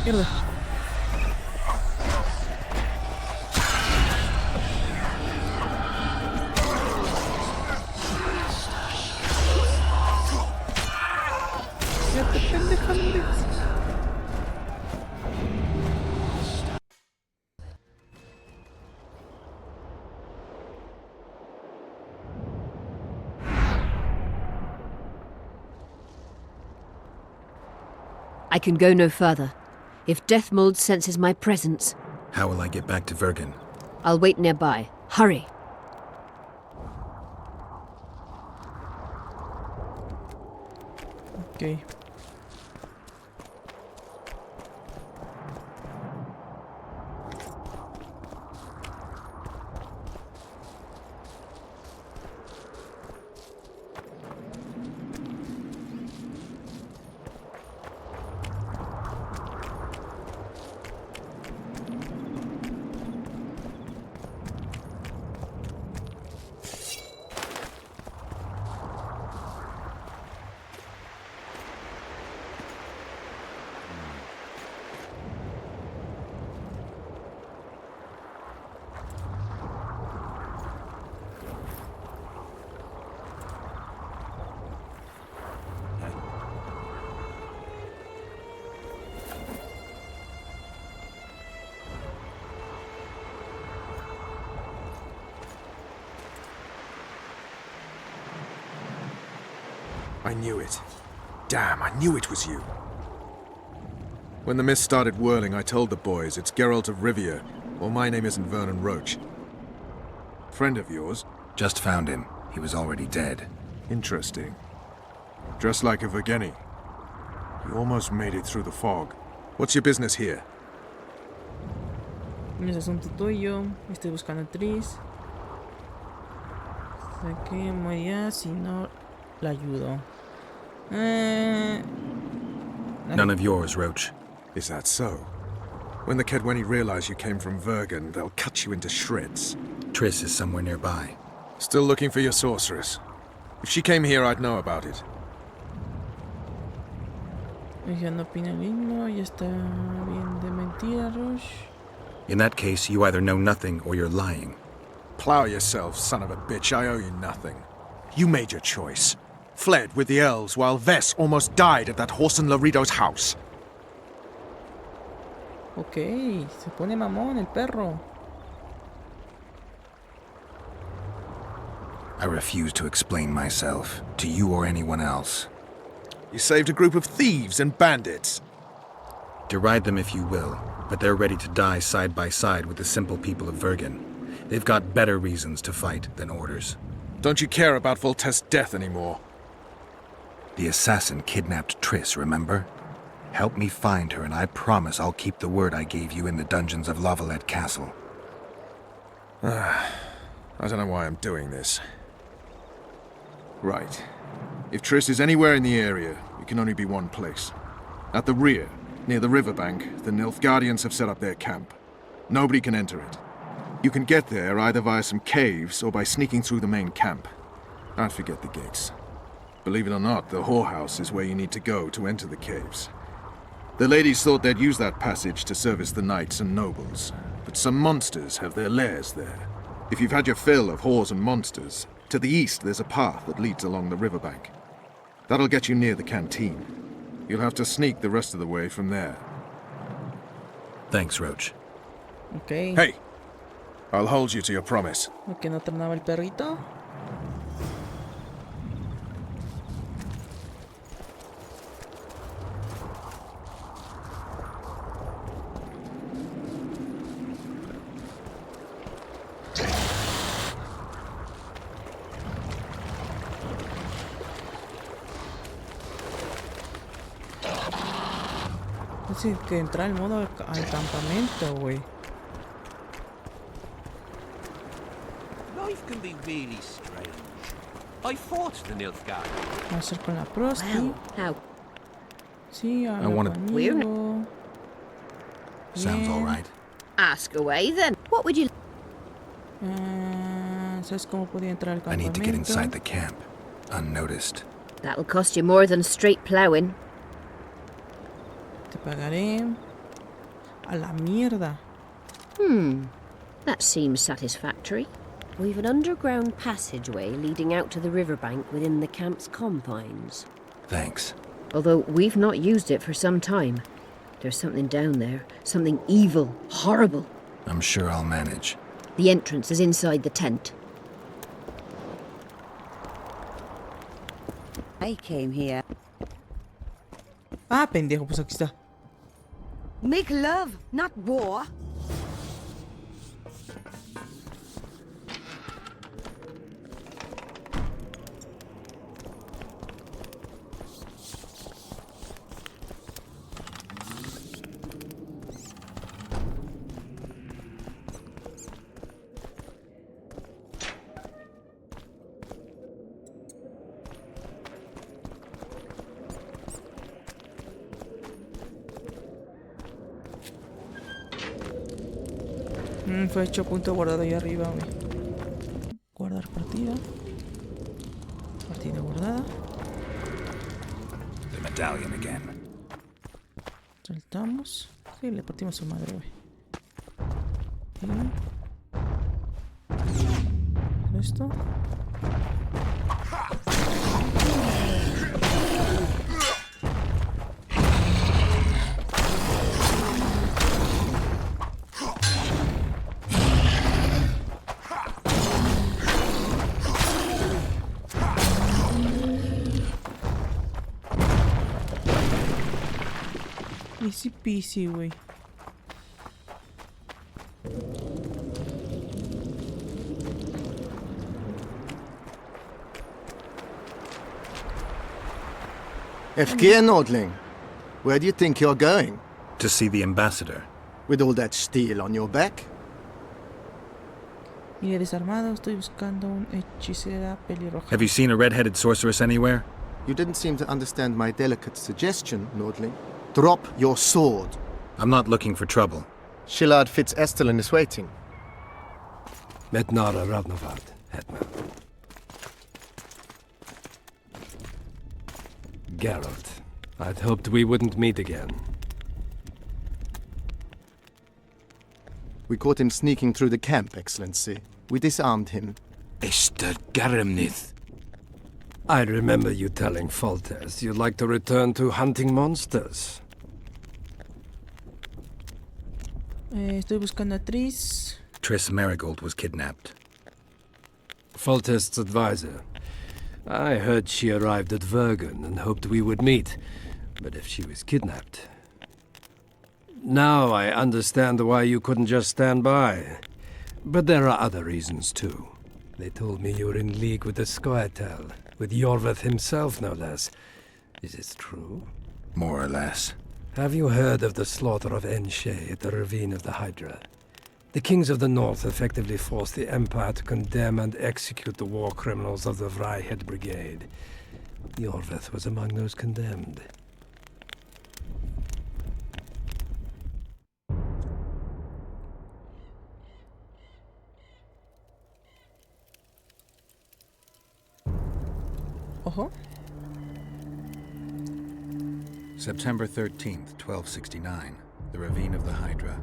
Mierda. Ya te pendejandes. I can go no further. If Deathmold senses my presence, How will I get back to Vergen? I'll wait nearby. Hurry. Ok. I knew it. Damn, I knew it was you. When the mist started whirling, I told the boys it's Geralt of Rivia, or my name isn't Vernon Roach. Friend of yours? Just found him. He was already dead. Interesting. Dressed like a Vergeni. You almost made it through the fog. What's your business here? No es asunto tuyo. Estoy buscando a Tris. Sé que morirá si no la ayudo. None of yours, Roach. Is that so? When the Kedweni realize you came from Vergen, they'll cut you into shreds. Triss is somewhere nearby. Still looking for your sorceress. If she came here, I'd know about it. Ella no opina lo mismo. Ya está bien de Mentirosos. In that case, you either know nothing or you're lying. Plow yourself, son of a bitch. I owe you nothing. You made your choice. Fled with the elves while Vess almost died at that Horson Lorito's house. Ok, se pone mamón el perro. I refuse to explain myself, to you or anyone else. You saved a group of thieves and bandits. Deride them if you will, but they're ready to die side by side with the simple people of Vergen. They've got better reasons to fight than orders. Don't you care about Voltest's death anymore? The assassin kidnapped Triss, remember? Help me find her, and I promise I'll keep the word I gave you in the dungeons of Lavalette Castle. I don't know why I'm doing this. Right. If Triss is anywhere in the area, it can only be one place. At the rear, near the riverbank, the Nilfgaardians have set up their camp. Nobody can enter it. You can get there either via some caves or by sneaking through the main camp. I'd forget the gates. Believe it or not, the whorehouse is where you need to go to enter the caves. The ladies thought they'd use that passage to service the knights and nobles, but some monsters have their lairs there. If you've had your fill of whores and monsters, to the east there's a path that leads along the riverbank. That'll get you near the canteen. You'll have to sneak the rest of the way from there. Thanks, Roach. Ok. Hey! I'll hold you to your promise. ¿Que no tronaba el perrito? Es que entrar al modo al campamento, güey. Life can be really strange. I fought the Nilfgaard. Vamos a hacer con la prosti. Well, how? Sí, habla wanna- conmigo. Sounds all right. Ask away then. What would you... ¿Sabes cómo podía entrar al I campamento? need to get inside the camp, unnoticed. That'll cost you more than straight ploughing. Te pagaré. A la mierda. That seems satisfactory. We've an underground passageway leading out to the riverbank within the camp's confines. Thanks. Although we've not used it for some time. There's something down there. Something evil, horrible. I'm sure I'll manage. The entrance is inside the tent. I came here. Ah, pendejo, pues aquí está. Make love, not war. Fue hecho punto guardado ahí arriba, güey. Guardar partida. Partida guardada. The medallion again. Saltamos. Sí, le partimos su madre, güey. Y... esto. Easy peasy, güey. FK Nordling, where do you think you're going? To see the ambassador. With all that steel on your back? Mire, desarmado, estoy buscando un hechicera pelirroja. Have you seen a red-headed sorceress anywhere? You didn't seem to understand my delicate suggestion, Nordling. Drop your sword. I'm not looking for trouble. Shillard Fitz-Estelin is waiting. Metnara Ravnavad, Hetman. Geralt, I'd hoped we wouldn't meet again. We caught him sneaking through the camp, Excellency. We disarmed him. Esther Garamnith. I remember you telling Foltest you'd like to return to hunting monsters. Estoy buscando a Triss. Triss Marigold was kidnapped. Foltest's advisor. I heard she arrived at Vergen and hoped we would meet. But if she was kidnapped... Now I understand why you couldn't just stand by. But there are other reasons too. They told me you were in league with the Scoia'tael, with Iorveth himself no less. Is this true? More or less. Have you heard of the slaughter of Enshe at the Ravine of the Hydra? The kings of the north effectively forced the Empire to condemn and execute the war criminals of the Vryheid Brigade. Iorveth was among those condemned. Ojo. September 13th, 1269. The Ravine of the Hydra.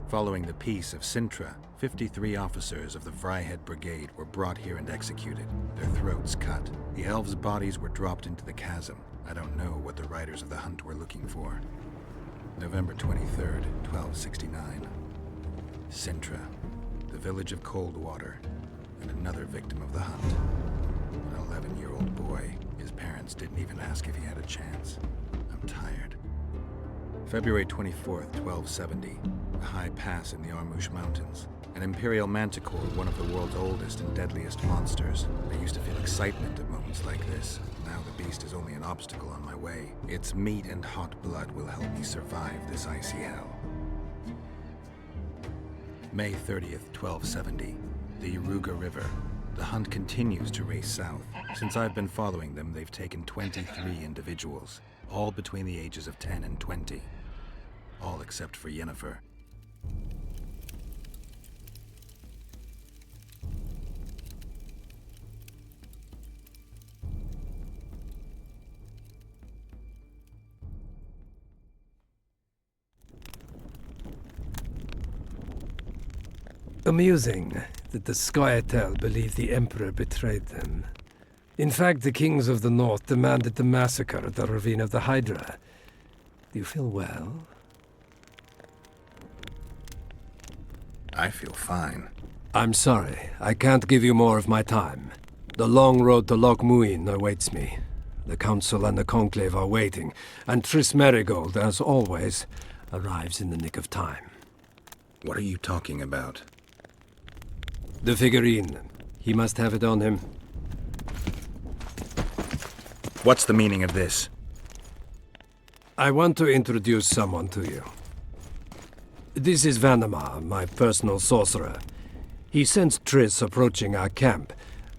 Following the peace of Sintra, 53 officers of the Vryheid Brigade were brought here and executed, their throats cut. The elves' bodies were dropped into the chasm. I don't know what the riders of the hunt were looking for. November 23rd, 1269. Sintra, the village of Coldwater, and another victim of the hunt. An 11-year-old boy. His parents didn't even ask if he had a chance. I'm tired. February 24th, 1270. A high pass in the Armouche Mountains. An imperial manticore, one of the world's oldest and deadliest monsters. I used to feel excitement at moments like this. Now the beast is only an obstacle on my way. Its meat and hot blood will help me survive this icy hell. May 30th, 1270. The Yaruga River. The hunt continues to race south. Since I've been following them, they've taken 23 individuals, all between the ages of 10 and 20. All except for Yennefer. Amusing that the Scoia'tael believe the Emperor betrayed them. In fact, the kings of the north demanded the massacre at the Ravine of the Hydra. Do you feel well? I feel fine. I'm sorry. I can't give you more of my time. The long road to Loch Muin awaits me. The Council and the Conclave are waiting, and Triss Marigold, as always, arrives in the nick of time. What are you talking about? The figurine. He must have it on him. What's the meaning of this? I want to introduce someone to you. This is Vanamar, my personal sorcerer. He sensed Triss approaching our camp,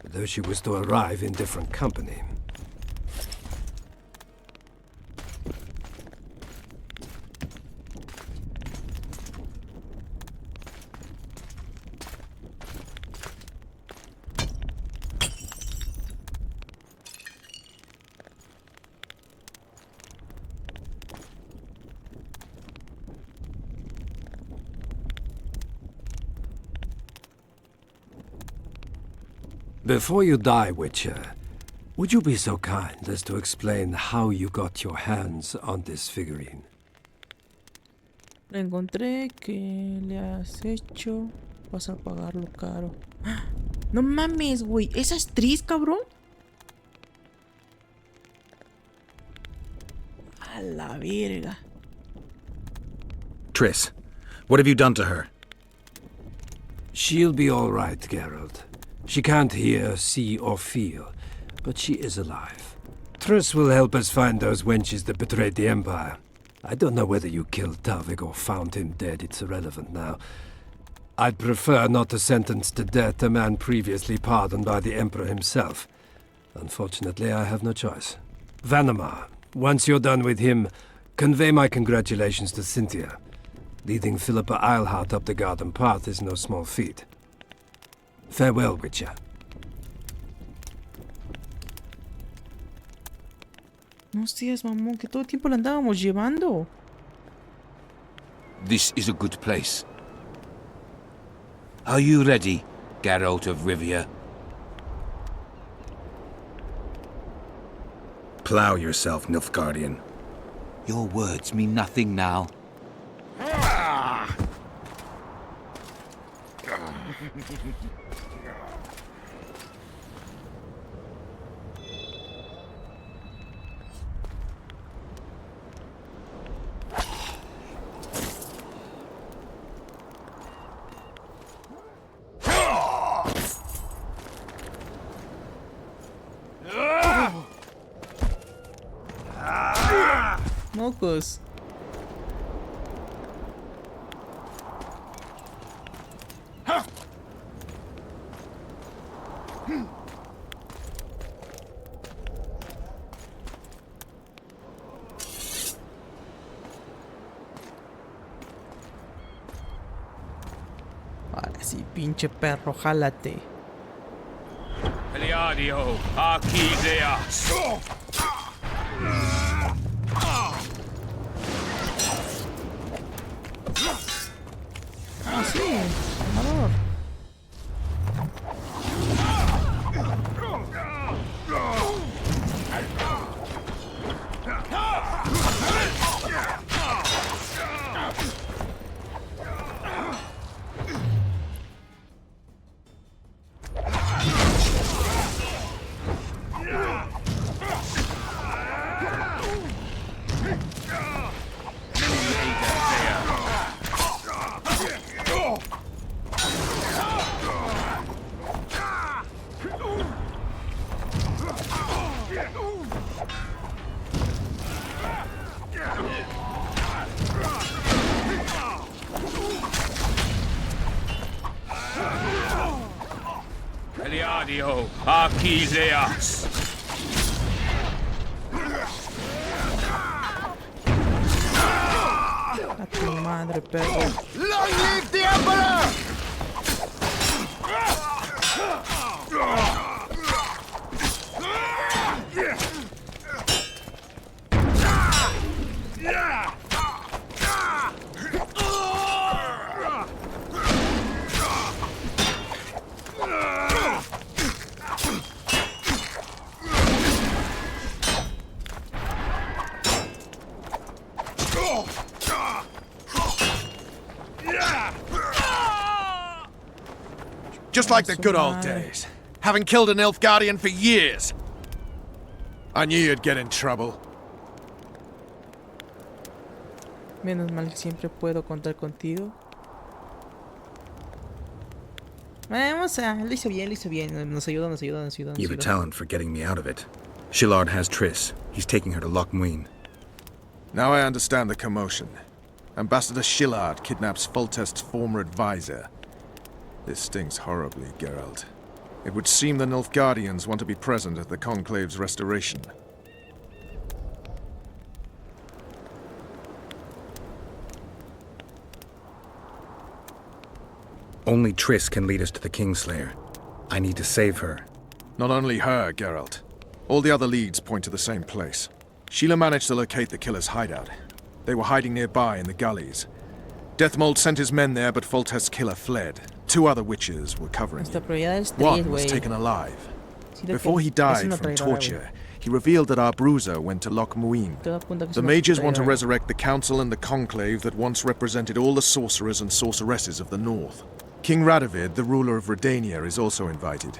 though she was to arrive in different company. Before you die, Witcher, would you be so kind as to explain how you got your hands on this figurine? La encontré. ¿Qué le has hecho? Vas a pagarlo caro. No mames, güey. ¿Esa es Triss, cabrón? A la verga. Triss, what have you done to her? She'll be all right, Geralt. She can't hear, see, or feel, but she is alive. Triss will help us find those wenches that betrayed the Empire. I don't know whether you killed Talvik or found him dead. It's irrelevant now. I'd prefer not to sentence to death a man previously pardoned by the Emperor himself. Unfortunately, I have no choice. Vanamar, once you're done with him, convey my congratulations to Cynthia. Leading Philippa Eilhart up the garden path is no small feat. Farewell, Witcher. No seas, mamón, que todo el tiempo la andábamos llevando. This is a good place. Are you ready, Geralt of Rivia? Plow yourself, Nilfgaardian. Your words mean nothing now. Mocos. Ahora sí, pinche perro, jálate. Peliadio, Arquideas. Ah, sí, amador. Peliadio, Arquideas. A tu madre, perro. Long live the Emperor! Just like the good old days. Having killed an Nilfgaardian for years. I knew you'd get in trouble. Menos mal que siempre puedo contar contigo. Vamos a... Lo hizo bien, lo hizo bien. Nos ayuda, nos ayuda, nos ayuda. You have a talent for getting me out of it. Shillard has Triss. He's taking her to Loch Muin. Now I understand the commotion. Ambassador Shillard kidnaps Foltest's former advisor. This stings horribly, Geralt. It would seem the Nilfgaardians want to be present at the Conclave's restoration. Only Triss can lead us to the Kingslayer. I need to save her. Not only her, Geralt. All the other leads point to the same place. Sheila managed to locate the killer's hideout. They were hiding nearby in the gullies. Deathmold sent his men there, but Foltest's killer fled. 2 other witches were covering him. One was taken alive. Before he died from torture, he revealed that our bruiser went to Loch Muin. The mages want to resurrect the council and the conclave that once represented all the sorcerers and sorceresses of the north. King Radovid, the ruler of Redania, is also invited.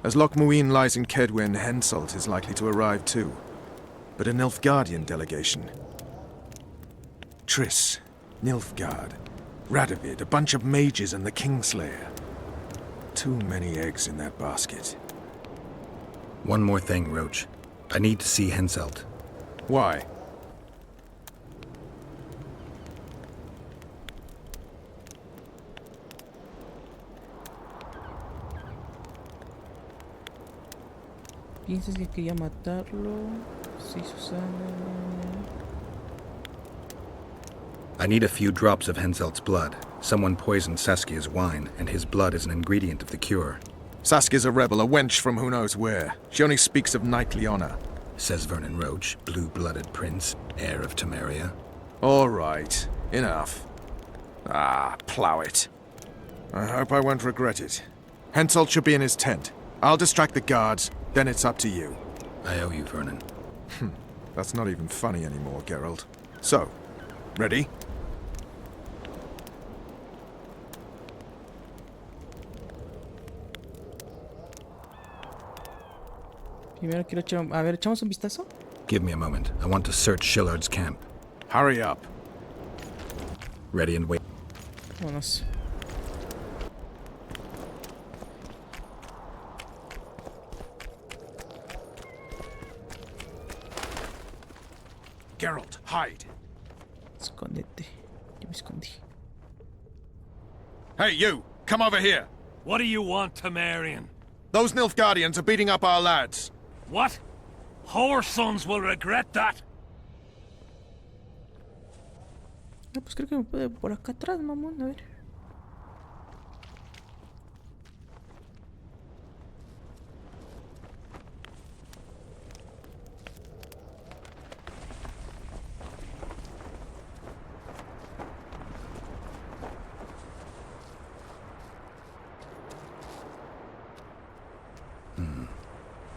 As Loch Muin lies in Kedwen, Henselt is likely to arrive too. But a Nilfgaardian delegation. Triss Nilfgaard, Radovid, a bunch of mages, and the Kingslayer. Too many eggs in that basket. One more thing, Roach. I need to see Henselt. Why? ¿Piensas que quería matarlo? Sí, Susana. I need a few drops of Henselt's blood. Someone poisoned Saskia's wine, and his blood is an ingredient of the cure. Saskia's a rebel, a wench from who knows where. She only speaks of knightly honor. Says Vernon Roach, blue-blooded prince, heir of Temeria. All right, enough. Ah, plow it. I hope I won't regret it. Henselt should be in his tent. I'll distract the guards, then it's up to you. I owe you, Vernon. That's not even funny anymore, Geralt. So, ready? Primero quiero echar... A ver, ¿echamos un vistazo? Give me a moment. I want to search Shillard's camp. Hurry up. Ready and wait. Vámonos. Geralt, hide. Escóndete. Yo me escondí. Hey, you! Come over here! What do you want, Temerian? Those Nilfgaardians are beating up our lads. What? Whoresons will regret that. Ah, pues creo que me puede por acá atrás, mamón. A ver.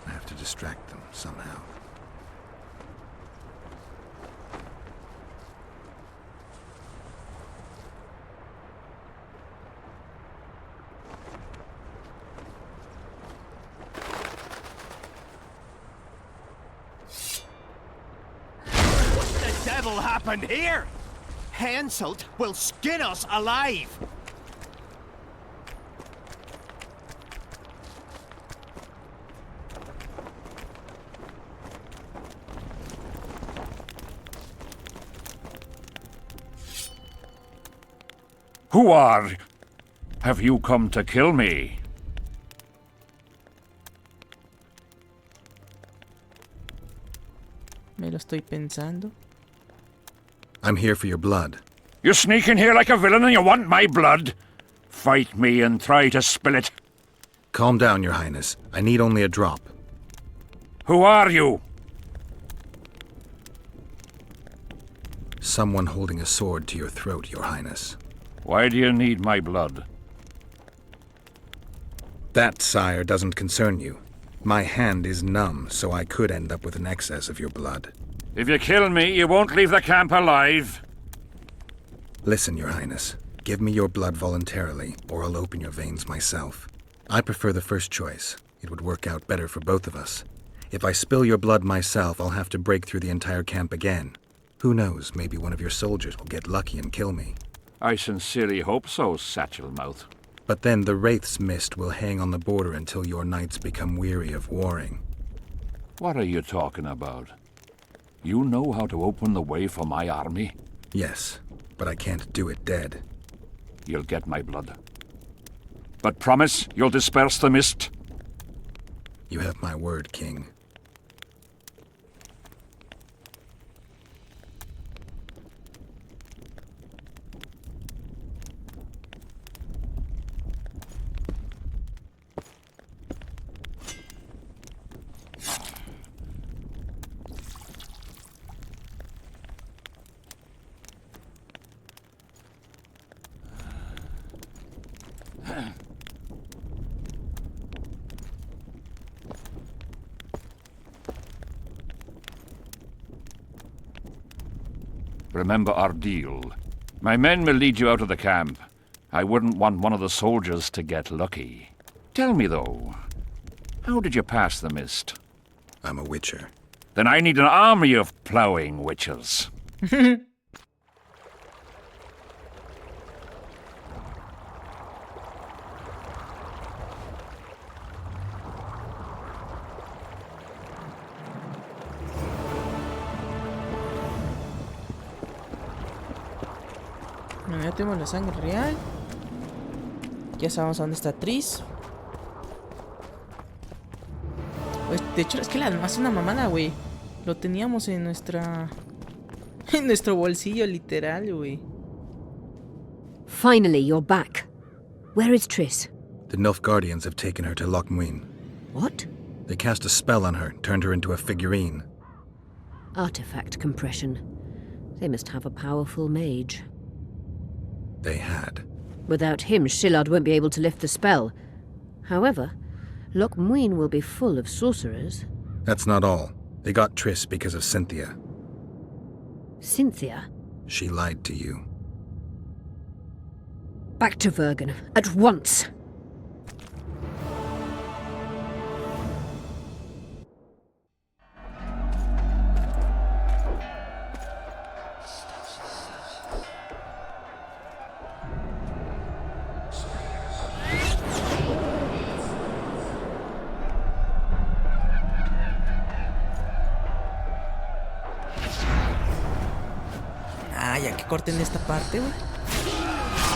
I have to distract them somehow. What the devil happened here? Henselt will skin us alive! Who are? Have you come to kill me? Me lo estoy pensando. I'm here for your blood. You sneak in here like a villain and you want my blood? Fight me and try to spill it. Calm down, Your Highness. I need only a drop. Who are you? Someone holding a sword to your throat, Your Highness. Why do you need my blood? That, sire, doesn't concern you. My hand is numb, so I could end up with an excess of your blood. If you kill me, you won't leave the camp alive. Listen, Your Highness. Give me your blood voluntarily, or I'll open your veins myself. I prefer the first choice. It would work out better for both of us. If I spill your blood myself, I'll have to break through the entire camp again. Who knows, maybe one of your soldiers will get lucky and kill me. I sincerely hope so, Satchel-mouth. But then the Wraith's mist will hang on the border until your knights become weary of warring. What are you talking about? You know how to open the way for my army? Yes, but I can't do it dead. You'll get my blood. But promise you'll disperse the mist? You have my word, King. Remember our deal. My men will lead you out of the camp. I wouldn't want one of the soldiers to get lucky. Tell me, though, how did you pass the mist? I'm a witcher. Then I need an army of ploughing witches. Bueno, ya tenemos la sangre real. Ya sabemos a dónde está Tris. Pues, de hecho, es que la hace una mamada, güey. Lo teníamos en nuestra... en nuestro bolsillo, literal, güey. Finally, you're back. Where is Triss? The Nilfgaardians have taken her to Loch Muin. What? They cast a spell on her, turned her into a figurine. Artifact compression. They must have a powerful mage. They had. Without him, Shillard won't be able to lift the spell. However, Loch Muin will be full of sorcerers. That's not all. They got Triss because of Cynthia. Cynthia? She lied to you. Back to Vergen, at once! Ah, ya que corten esta parte, güey.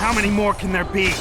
How many more can there be?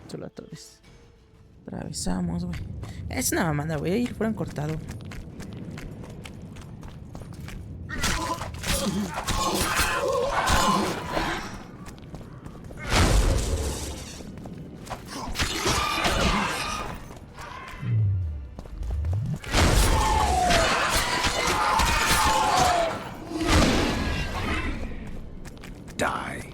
Solo otra vez. Atravesamos, güey. Es una mamada, güey. Ahí lo fueron cortado. Die.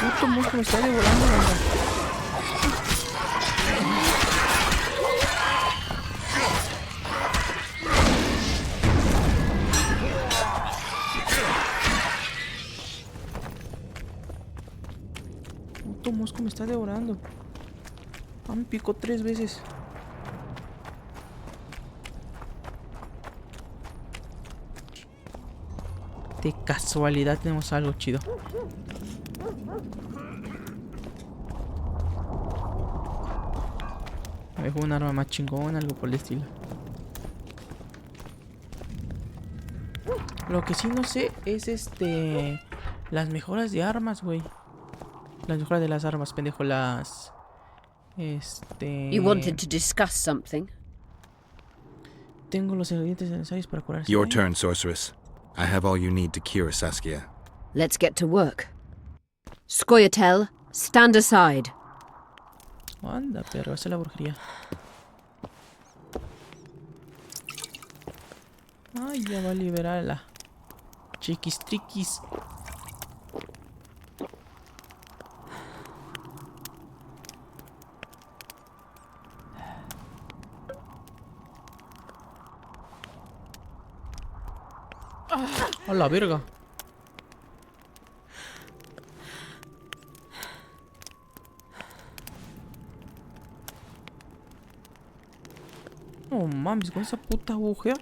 Puto monstruo me está devorando, banda. Puto mosco me está devorando. Ah, me picó 3 veces. De casualidad tenemos algo chido. Me dejó un arma más chingón, algo por el estilo. Lo que sí no sé es las mejoras de armas, güey. Las mejoras de las armas, pendejo, las... You wanted to discuss something? Tengo los ingredientes necesarios para curarse. Your turn, sorceress. I have all you need to cure Saskia. Let's get to work. Scoia'tael, stand aside. Anda, perro, esa es la brujería. Ay, ya va a liberarla. Chiquis triquis. A la verga. No mames, con esa puta aguja.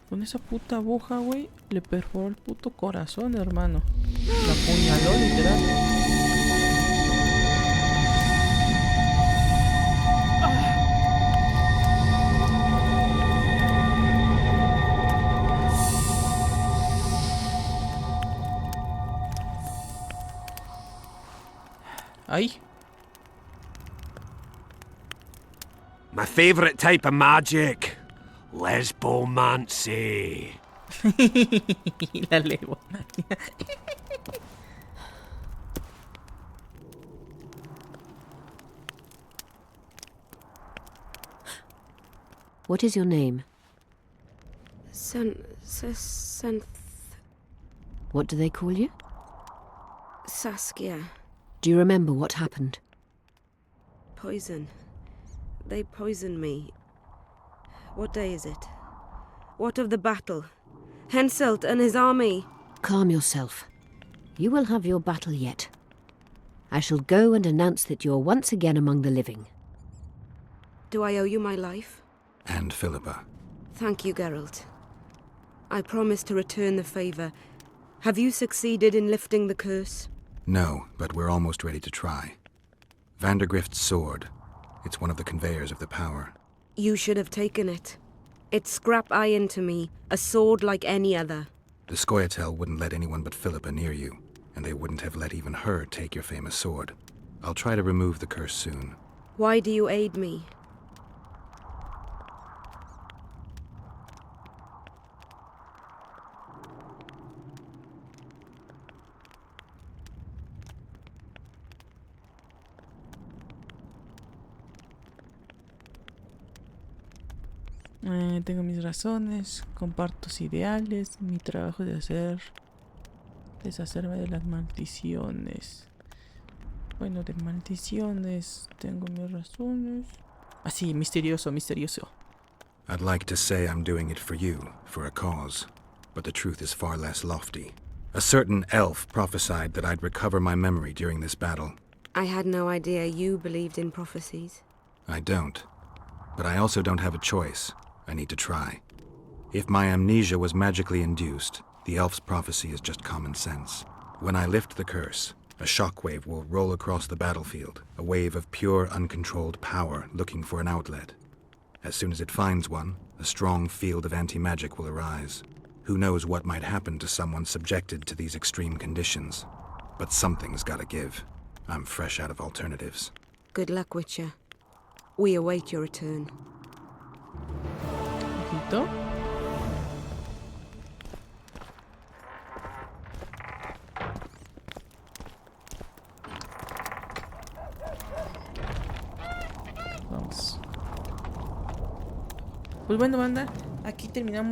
Con esa puta aguja, güey. Le perforó el puto corazón, hermano. La apuñaló, literal. Ahí. My favorite type of magic. Lesbomancy. La lengua. What is your name? What do they call you? Saskia. Do you remember what happened? Poison. They poisoned me. What day is it? What of the battle? Henselt and his army. Calm yourself. You will have your battle yet. I shall go and announce that you're once again among the living. Do I owe you my life? And Philippa. Thank you, Geralt. I promise to return the favor. Have you succeeded in lifting the curse? No, but we're almost ready to try. Vandergrift's sword. It's one of the conveyors of the power. You should have taken it. It's scrap iron to me, a sword like any other. The Scoia'tael wouldn't let anyone but Philippa near you, and they wouldn't have let even her take your famous sword. I'll try to remove the curse soon. Why do you aid me? Tengo mis razones, comparto sus ideales, mi trabajo de deshacerme de las maldiciones. Bueno, de maldiciones, tengo mis razones. Así, misterioso, misterioso. I'd like to say I'm doing it for you, for a cause, but the truth is far less lofty. A certain elf prophesied that I'd recover my memory during this battle. I had no idea you believed in prophecies. I don't. But I also don't have a choice. I need to try. If my amnesia was magically induced, the elf's prophecy is just common sense. When I lift the curse, a shockwave will roll across the battlefield, a wave of pure, uncontrolled power looking for an outlet. As soon as it finds one, a strong field of anti-magic will arise. Who knows what might happen to someone subjected to these extreme conditions? But something's gotta give. I'm fresh out of alternatives. Good luck, Witcher. We await your return. ¿Ojito? Vamos. Pues bueno, banda, aquí terminamos